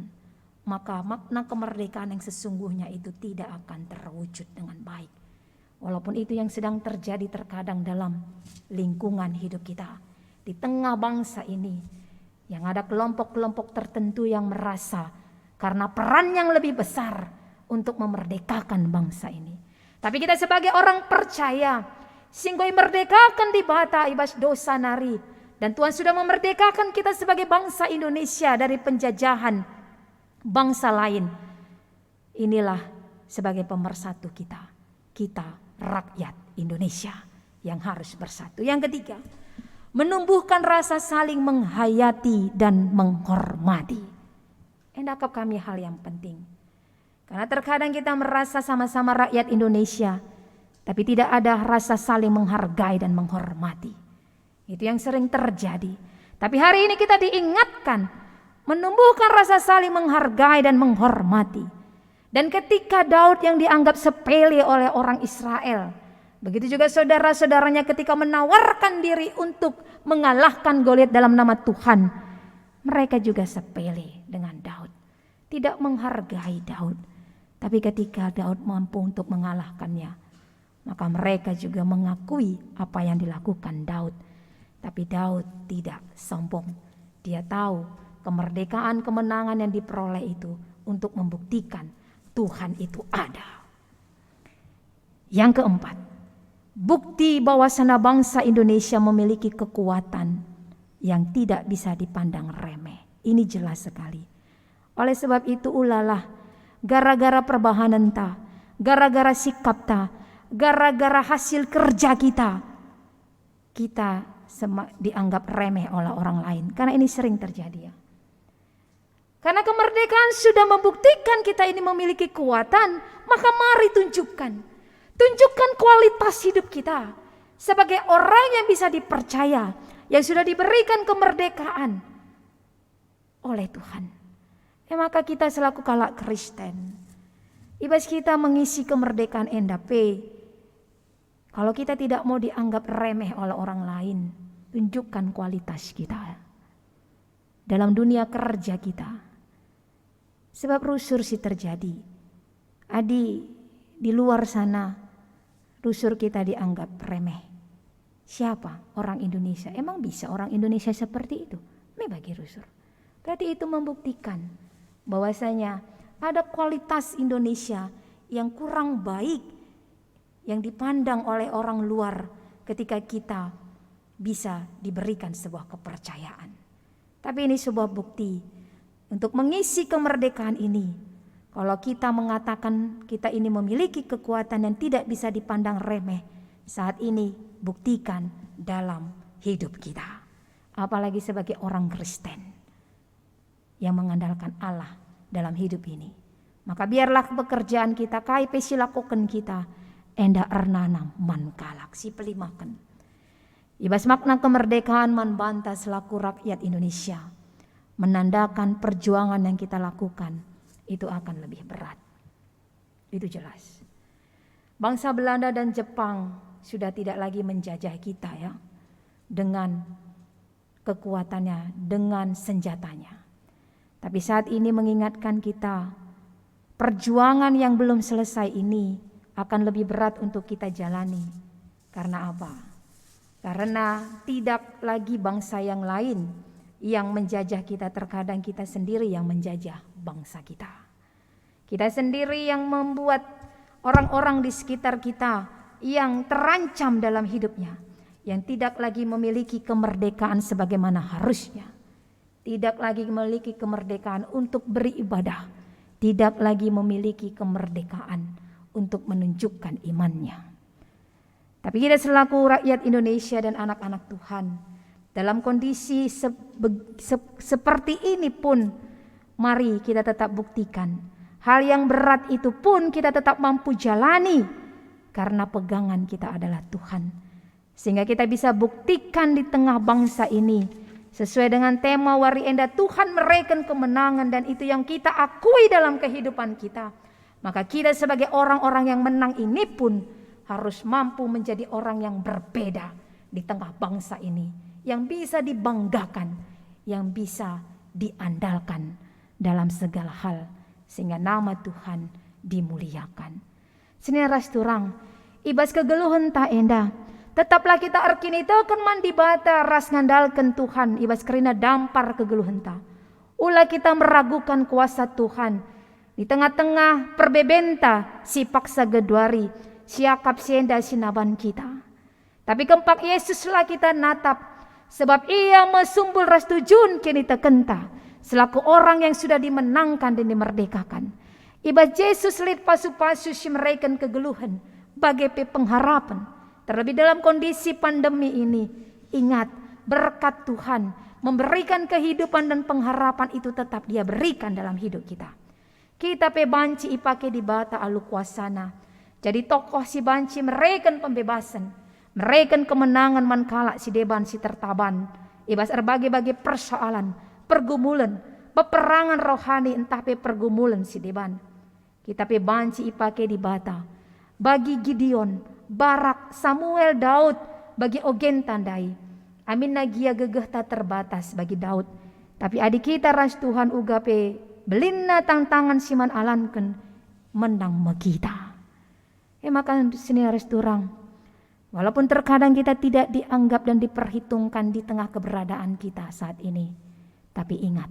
Maka makna kemerdekaan yang sesungguhnya itu tidak akan terwujud dengan baik. Walaupun itu yang sedang terjadi terkadang dalam lingkungan hidup kita. Di tengah bangsa ini. Yang ada kelompok-kelompok tertentu yang merasa karena peran yang lebih besar untuk memerdekakan bangsa ini. Tapi kita sebagai orang percaya, singgoi merdekakan di bata ibas dosa nari. Dan Tuhan sudah memerdekakan kita sebagai bangsa Indonesia dari penjajahan bangsa lain. Inilah sebagai pemersatu kita. Kita rakyat Indonesia yang harus bersatu. Yang ketiga, menumbuhkan rasa saling menghayati dan menghormati. Endakah kami hal yang penting. Karena terkadang kita merasa sama-sama rakyat Indonesia, tapi tidak ada rasa saling menghargai dan menghormati. Itu yang sering terjadi. Tapi hari ini kita diingatkan menumbuhkan rasa saling menghargai dan menghormati. Dan ketika Daud yang dianggap sepele oleh orang Israel, begitu juga saudara-saudaranya ketika menawarkan diri untuk mengalahkan Goliat dalam nama Tuhan, mereka juga sepele dengan Daud. Tidak menghargai Daud. Tapi ketika Daud mampu untuk mengalahkannya, maka mereka juga mengakui apa yang dilakukan Daud. Tapi Daud tidak sombong. Dia tahu kemerdekaan, kemenangan yang diperoleh itu untuk membuktikan Tuhan itu ada. Yang keempat, bukti bahwasanya bangsa Indonesia memiliki kekuatan yang tidak bisa dipandang remeh. Ini jelas sekali. Oleh sebab itu ulalah, gara-gara perbahanan ta, gara-gara sikap ta, gara-gara hasil kerja kita dianggap remeh oleh orang lain. Karena ini sering terjadi ya. Karena kemerdekaan sudah membuktikan kita ini memiliki kekuatan, maka mari tunjukkan. Tunjukkan kualitas hidup kita sebagai orang yang bisa dipercaya, yang sudah diberikan kemerdekaan oleh Tuhan. Maka kita selaku kalak Kristen, ibas kita mengisi kemerdekaan endape. Kalau kita tidak mau dianggap remeh oleh orang lain, tunjukkan kualitas kita dalam dunia kerja kita. Sebab rusur sih terjadi. Di luar sana rusur kita dianggap remeh. Siapa? Orang Indonesia. Emang bisa orang Indonesia seperti itu? Bagi rusur. Berarti itu membuktikan bahwasanya ada kualitas Indonesia yang kurang baik yang dipandang oleh orang luar ketika kita bisa diberikan sebuah kepercayaan. Tapi ini sebuah bukti untuk mengisi kemerdekaan ini. Kalau kita mengatakan kita ini memiliki kekuatan yang tidak bisa dipandang remeh, saat ini buktikan dalam hidup kita. Apalagi sebagai orang Kristen yang mengandalkan Allah dalam hidup ini. Maka biarlah pekerjaan kita, kai pesilakoken kita, enda ernanam man kalak si pelimaken. Ibas makna kemerdekaan man banta selaku rakyat Indonesia, menandakan perjuangan yang kita lakukan itu akan lebih berat. Itu jelas. Bangsa Belanda dan Jepang sudah tidak lagi menjajah kita ya, dengan kekuatannya, dengan senjatanya. Tapi saat ini mengingatkan kita, perjuangan yang belum selesai ini akan lebih berat untuk kita jalani. Karena apa? Karena tidak lagi bangsa yang lain yang menjajah kita, terkadang kita sendiri yang menjajah bangsa kita. Kita sendiri yang membuat orang-orang di sekitar kita yang terancam dalam hidupnya, yang tidak lagi memiliki kemerdekaan sebagaimana harusnya. Tidak lagi memiliki kemerdekaan untuk beribadah, tidak lagi memiliki kemerdekaan untuk menunjukkan imannya. Tapi kita selaku rakyat Indonesia dan anak-anak Tuhan, dalam kondisi seperti ini pun, mari kita tetap buktikan. Hal yang berat itu pun kita tetap mampu jalani, karena pegangan kita adalah Tuhan. Sehingga kita bisa buktikan di tengah bangsa ini, sesuai dengan tema Wari Enda, Tuhan mereken kemenangan, dan itu yang kita akui dalam kehidupan kita. Maka kita sebagai orang-orang yang menang ini pun harus mampu menjadi orang yang berbeda di tengah bangsa ini, yang bisa dibanggakan, yang bisa diandalkan dalam segala hal, sehingga nama Tuhan dimuliakan. Sini ras turang, ibas kegeluhan tak endah. Tetaplah kita arkini tekan mandi bata ras ngandalkan Tuhan, ibas kerina dampar kegeluhan ta. Ulah kita meragukan kuasa Tuhan di tengah-tengah perbebenta si paksa geduari, siakap sienda sinaban kita. Tapi kempak Yesuslah kita natap, sebab ia mesumbul ras tujun kini tekenta, selaku orang yang sudah dimenangkan dan dimerdekakan. Ibas Yesus lit pasu-pasu si mereka kegeluhan bagai pengharapan. Terlebih dalam kondisi pandemi ini, ingat berkat Tuhan memberikan kehidupan dan pengharapan itu tetap Dia berikan dalam hidup kita. Kita pe banci ipake di bata alu kuasana. Jadi tokoh si banci mereken pembebasan, mereken kemenangan mankala si deban si tertaban. Ibas berbagai-bagai persoalan, pergumulan, peperangan rohani entah pe pergumulan si deban. Kita pe banci ipake di bata bagi Gideon, Barak, Samuel, Daud, bagi Ogen tandai. Amin nagia gegeh tak terbatas bagi Daud. Tapi adik kita ras Tuhan ugape belina tantangan siman alanken menang megita. Maka sini ras turang. Walaupun terkadang kita tidak dianggap dan diperhitungkan di tengah keberadaan kita saat ini. Tapi ingat,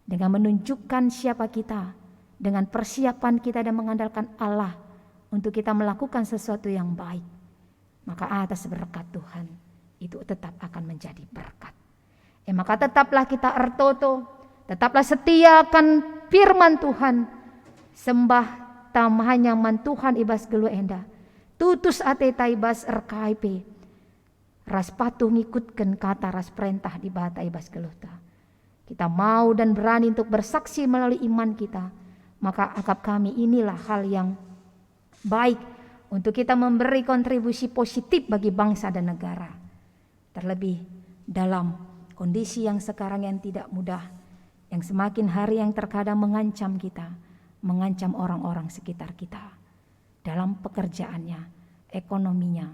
dengan menunjukkan siapa kita, dengan persiapan kita dan mengandalkan Allah untuk kita melakukan sesuatu yang baik, maka atas berkat Tuhan itu tetap akan menjadi berkat. Maka tetaplah kita ertoto, tetaplah setia akan firman Tuhan, sembah tamahnya man Tuhan ibas gelu enda, tutus ate taibas RKIP, ras patuh ngikutkan kata ras perintah di bata ibas gelu ta. Kita mau dan berani untuk bersaksi melalui iman kita, maka akap kami inilah hal yang baik untuk kita memberi kontribusi positif bagi bangsa dan negara. Terlebih dalam kondisi yang sekarang yang tidak mudah, yang semakin hari yang terkadang mengancam kita, mengancam orang-orang sekitar kita, dalam pekerjaannya, ekonominya,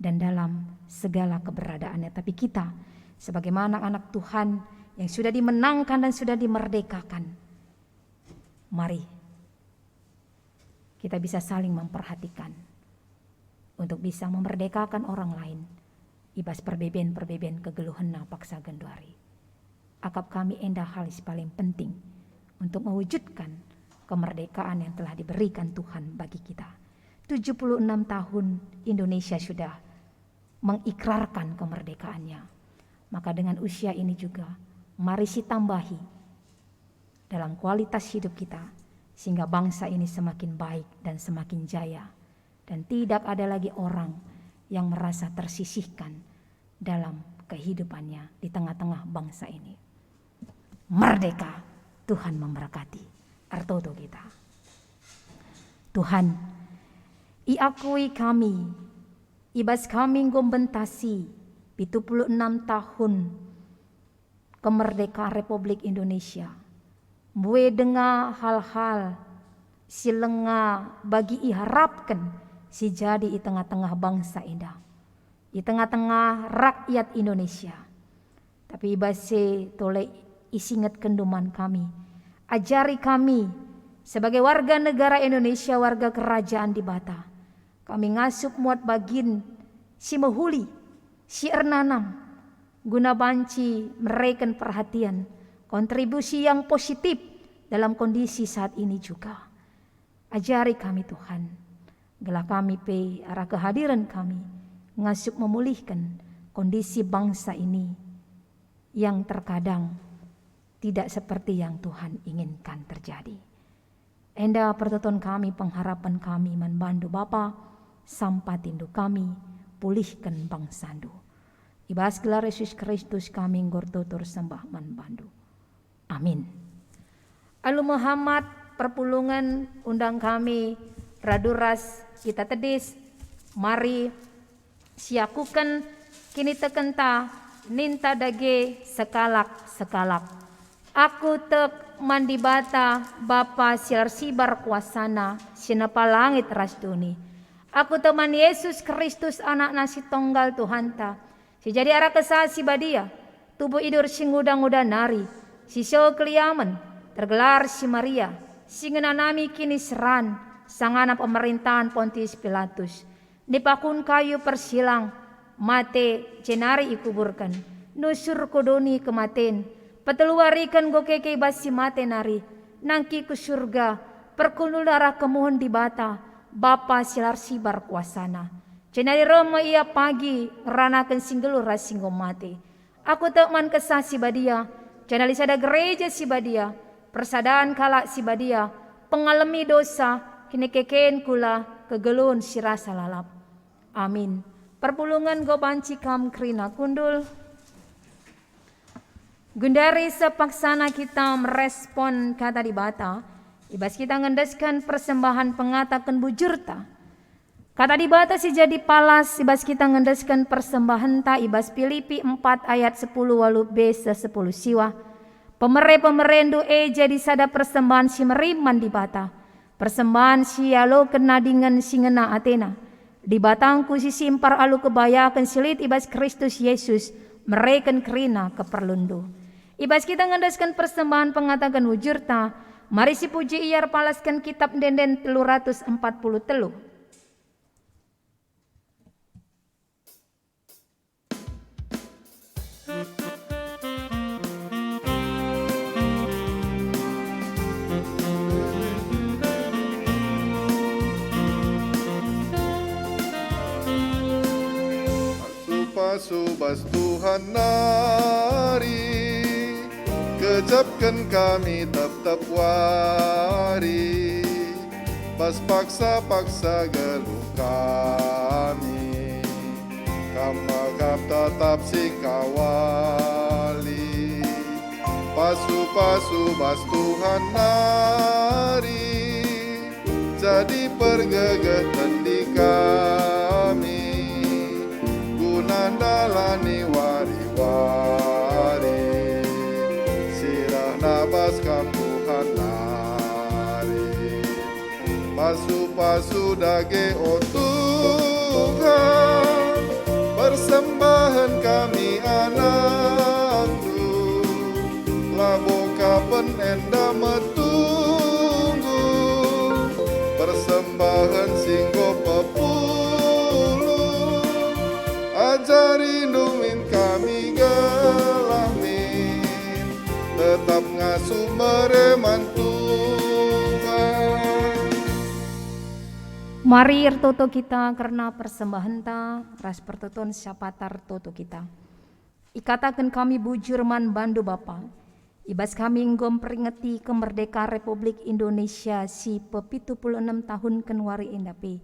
dan dalam segala keberadaannya. Tapi kita sebagaimana anak Tuhan yang sudah dimenangkan dan sudah dimerdekakan, mari kita bisa saling memperhatikan untuk bisa memerdekakan orang lain ibas perbeben kegeluhan na paksa genduari. Akap kami endah hal paling penting untuk mewujudkan kemerdekaan yang telah diberikan Tuhan bagi kita. 76 tahun Indonesia sudah mengikrarkan kemerdekaannya. Maka dengan usia ini juga mari si tambahi dalam kualitas hidup kita, sehingga bangsa ini semakin baik dan semakin jaya, dan tidak ada lagi orang yang merasa tersisihkan dalam kehidupannya di tengah-tengah bangsa ini. Merdeka, Tuhan memberkati artoto kita. Tuhan, iakui kami, ibas kami ngombentasi 76 tahun kemerdekaan Republik Indonesia. Bue dengar hal-hal silenga bagi iharapkan si jadi di tengah-tengah bangsa indah, di tengah-tengah rakyat Indonesia. Tapi base toleh isingat kenduman kami, ajari kami sebagai warga negara Indonesia, warga kerajaan di Bata, kami ngasup muat bagin si mehuli, si ernanam, guna banci mereken perhatian, kontribusi yang positif dalam kondisi saat ini juga. Ajari kami Tuhan, gelah kami pe arah kehadiran kami ngasup memulihkan kondisi bangsa ini yang terkadang tidak seperti yang Tuhan inginkan terjadi. Enda pertoton kami, pengharapan kami manbandu Bapa, sampatindu kami, pulihkan bangsandu. Ibas gelar Yesus Kristus kami ngortotor sembah manbandu. Amin. Alu Muhammad perpulungan undang kami raduras kita tedis, mari siakukan kini tekenta ninta dage sekalak. Aku tek mandi bata Bapa silar sibar kuasana sinapa langit ras duni. Aku teman Yesus Kristus anak nasi tonggal Tuhanta. Si jadi arah kesah si badia. Tubuh idur si ngudang-ngudang nari. Si show keliaman. Tergelar si Maria. Si ngenanami kini seran. Sangana pemerintahan Pontius Pilatus. Dipakun kayu persilang. Mate cenari ikuburkan. Nusur kodoni kematen. Peteluarikan gokeke basi mate nari. Nangki ke surga. Perkunul darah kemohon di bata. Bapa silar sibar kuasana. Cenari Roma ia pagi. Ngeranakan singgelur rasinggo mate. Aku tekman kesah si badia. Cenali sada gereja si badia. Persadaan kalak si badia. Pengalami dosa. Kini kekeen kula. Kegelun si rasa lalap. Amin. Perpulungan go banci kam krina kundul. Gundari sepaksana kita merespon kata di bata, ibas kita ngendeskan persembahan pengatakan bujurta. Kata di bata si jadi palas, ibas kita ngendeskan persembahan ta, ibas Filipi 4 ayat 10 walu B 10 siwa. Pemerendu jadi sada persembahan si meriman di bata. Persembahan si alo kena dengan si ngena Athena. Di batangku si simpar alu kebayakan silit ibas Kristus Yesus mereken kerina keperlundu. Ibas kita ngandaskan persembahan pengatakan wujurta. Mari si puji iar palaskan kitab denden 340 telu. Subas Tuhan nari, kejapkan kami tetap wari. Pas paksa-paksa geluh kami, kamagap tetap singkawali. Pasu-pasu bas Tuhan nari, jadi pergegatan di kami. Nandalani wari-wari, sirah nabas kampuhan lari. Pasu-pasu dage o Tuhan, persembahan kami anakku. Labo kapan enda metunggu, persembahan singgo pepuluh. Ajari numin kami gelamin, tetap ngasuh mereman Tuhan. Mari ertoto kita karena persembahan ta ras pertoton syapatar toto kita. Ikatakan kami bujurman bandu Bapa. Ibas kami nggom peringati kemerdekaan Republik Indonesia si pe-76 tahun kenwari endape.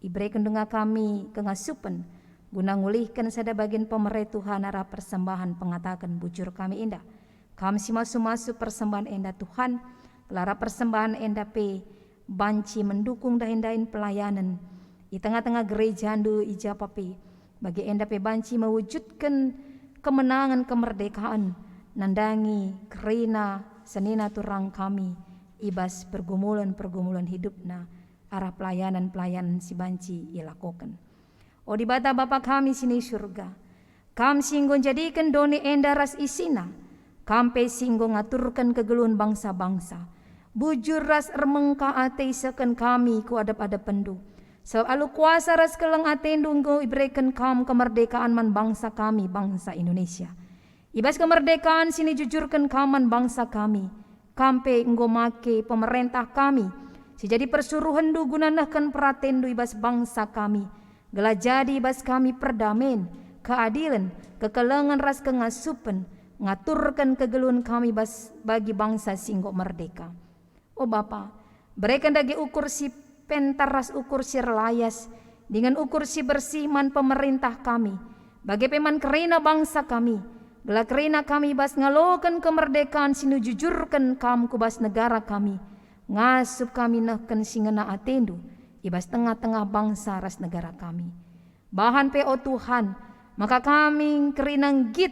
Ibrekan dengar kami kengasupen. Guna ngulihkan sada bagian pemerintah Tuhan arah persembahan pengatakan bujur kami indah. Kami si masu-masu persembahan indah Tuhan. Kelara persembahan indah pe banci mendukung dahin-dahin pelayanan. Di tengah-tengah gereja andu ijapa pe. Bagi indah pe banci mewujudkan kemenangan kemerdekaan. Nandangi kerina senina turang kami. Ibas pergumulan-pergumulan hidupna. Arah pelayanan-pelayanan si banci ilakokan. O di bata Bapa kami sini surga. Kam singgon jadikan doni endaras isina. Kampe singgon ngaturkan kegeluhan bangsa-bangsa. Bujur ras ermengka ate isakan kami ku adap-adap pendu. Selalu kuasa ras keleng ate ndunggo ibrekan kam kemerdekaan man bangsa kami, bangsa Indonesia. Ibas kemerdekaan sini jujurkan kaman bangsa kami. Kampe nggo make pemerintah kami. Sejadi persuruhan du gunanahkan peratendu ibas bangsa kami. Gela jadi bas kami perdamen, keadilan, kekelengan ras kengasupen, ngaturkan kegeluhan kami bas bagi bangsa singgo merdeka. O Bapa, berikan dagi ukur si pentar ras ukur si relayas, dengan ukur si bersih man pemerintah kami, bagi peman kerina bangsa kami, gela kerina kami bas ngalokan kemerdekaan sinu jujurkan kam ku bas negara kami, ngasup kami nahkan singena atendu, ibas tengah-tengah bangsa ras negara kami. Bahan PO Tuhan, maka kami kerinang git,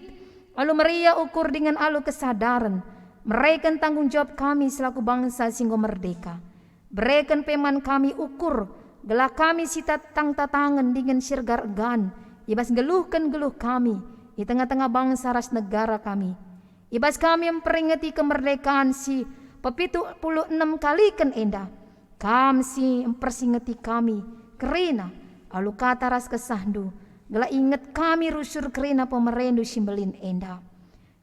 alu meria ukur dengan alu kesadaran, Mereka tanggung jawab kami selaku bangsa singgo merdeka. Berikan peman kami ukur, gelah kami sita tangan dengan sirgar egan. Ibas geluhkan geluh kami di tengah-tengah bangsa ras negara kami. Ibas kami memperingati kemerdekaan si pepitu 6 kali kan enda. Kam si mempersingati kami kerina alu kata ras kesandu. Gelah ingat kami rusur kerina pemerendu simbelin enda.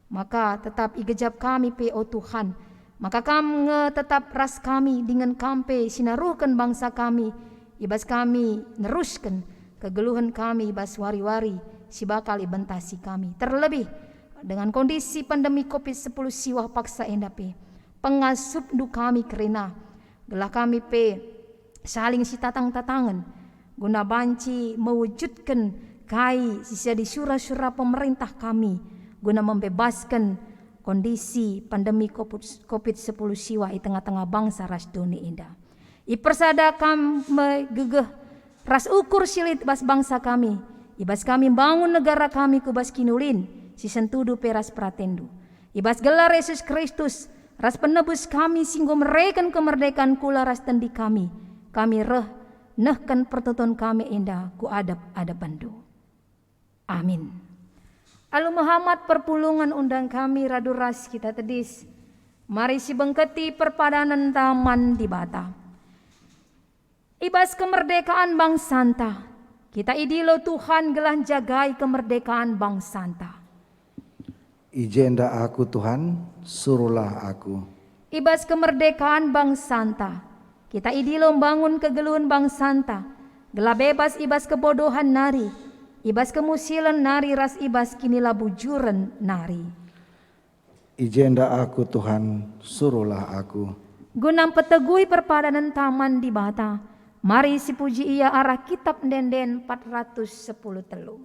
Maka tetap igejap kami PO Tuhan. Maka kamu tetap ras kami dengan kampe sinaruhkan bangsa kami. Ibas kami neruskan kegeluhan kami ibas wari-wari si bakal ibentasi kami. Terlebih dengan kondisi pandemi COVID-10 siwah paksa endape. Pengasup du kami kerina. Gelah kami saling si tatang-tatangan. Guna banci mewujudkan kai sisa di surah-surah pemerintah kami. Guna membebaskan kondisi pandemi COVID-10 siwa di tengah-tengah bangsa ras dunia indah. Ipersada kami megegeh ras ukur silit bas bangsa kami. Ibas kami bangun negara kami ke bas kinulin si sentudu peras pratendu. Ibas gelar Yesus Kristus ras penebus kami singgo mereken kemerdekaan kula ras tendi kami. Kami nehkan pertonton kami indah ku adab bandu. Amin. Alu Muhammad perpulungan undang kami radu ras kita tedis. Mari si bengketi perpadanan taman di bata. Ibas kemerdekaan bang santa. Kita idilo Tuhan gelah jagai kemerdekaan bang santa. Ijenda aku Tuhan, suruhlah aku. Ibas kemerdekaan bang santa. Kita idilo bangun kegeluhan bang santa. Gelah bebas ibas kebodohan nari. Ibas kemusilan nari ras ibas kinilah bujuran nari. Ijenda aku Tuhan, suruhlah aku. Gunam petegui perpadanan taman di bata. Mari si puji ia arah kitab denden 410 telu.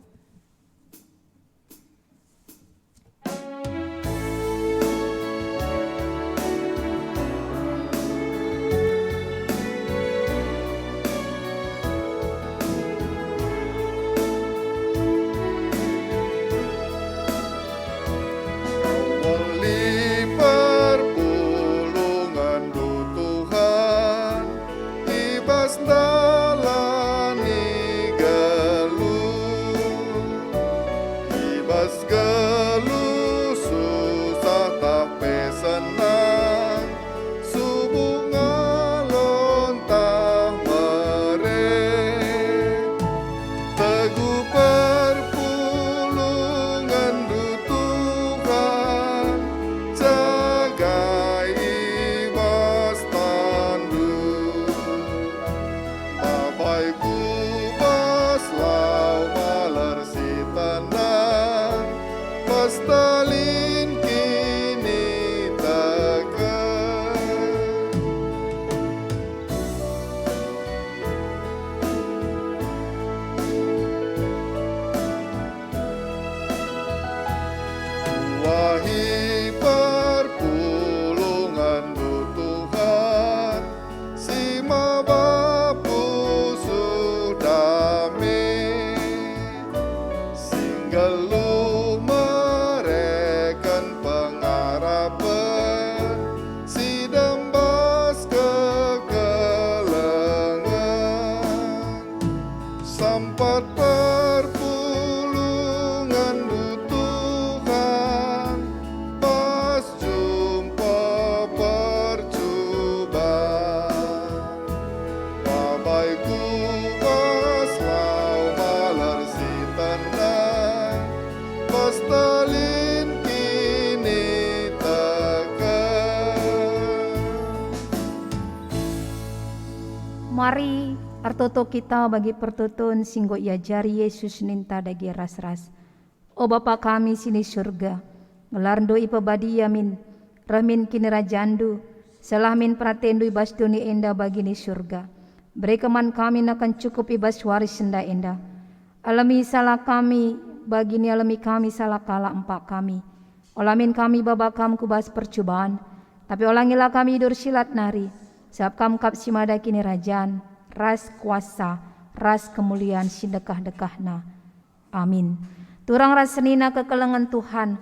Mari artoto kita bagi pertutun singgo iajari Yesus ninta dagi ras-ras. O Bapa kami sini surga, ngelarndo ipabadi yamin, ramin kini rajandu, selahmin pratendu ibas duni enda bagi ni surga. Beri keman kami nakan cukup ibas waris senda enda. Alami salah kami, bagi ni alami kami salah kala empak kami. Olamin kami babakam kubas percobaan, tapi olangilah kami dur silat nari. Sebab kam kap simada kini rajan, ras kuasa, ras kemuliaan sindekah-dekahna. Amin. Turang ras senina kekelengan Tuhan,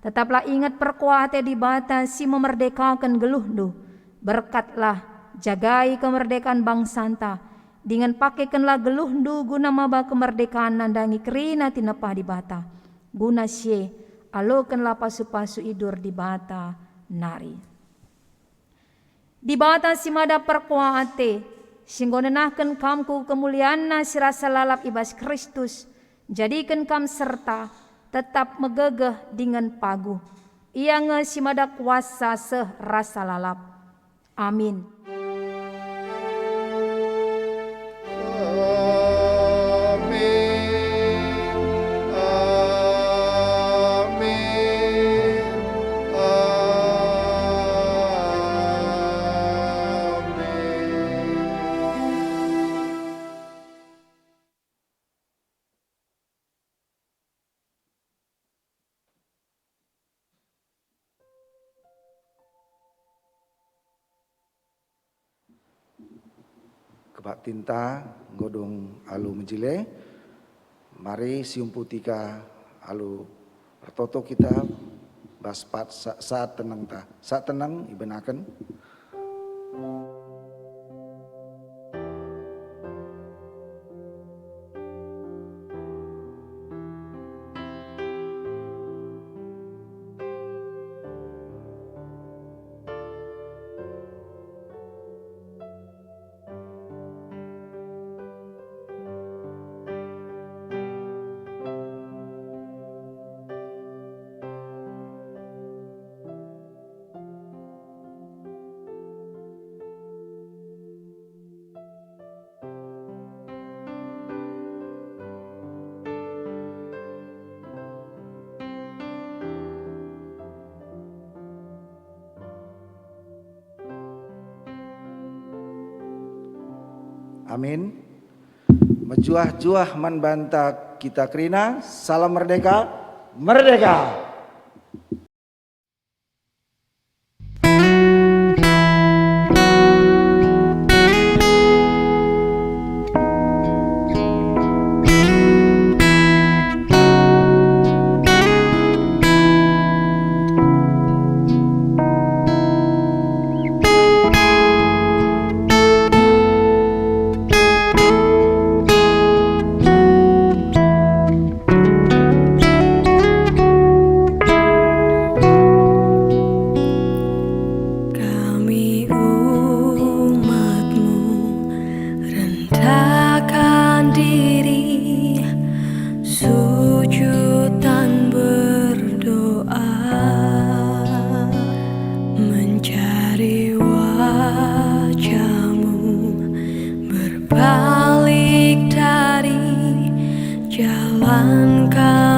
Tetaplah ingat perkuate di bata si memerdekakan geluhndu. Berkatlah jagai kemerdekaan bangsanta. Dengan pakaikanlah geluhndu guna maba kemerdekaan nandangi kerina tinapah di bata. Guna sie alokanlah pasu-pasu idur di bata nari. Di bata si mada perkuate. Singgonenahkan kamku kemuliaanna si rasa lalap ibas Kristus. Jadikan kam serta tetap megegeh dengan pagu. Ia si mada kuasa seh rasa lalap. Amin. Kebak tinta godong alu menjile, mari siumputika alu pertoto kita baspat saat tenang ta, saat tenang ibenaken. Amin. Mejuah-juah man banta kita kerina. Salam merdeka, merdeka. Balik dari jalan kau.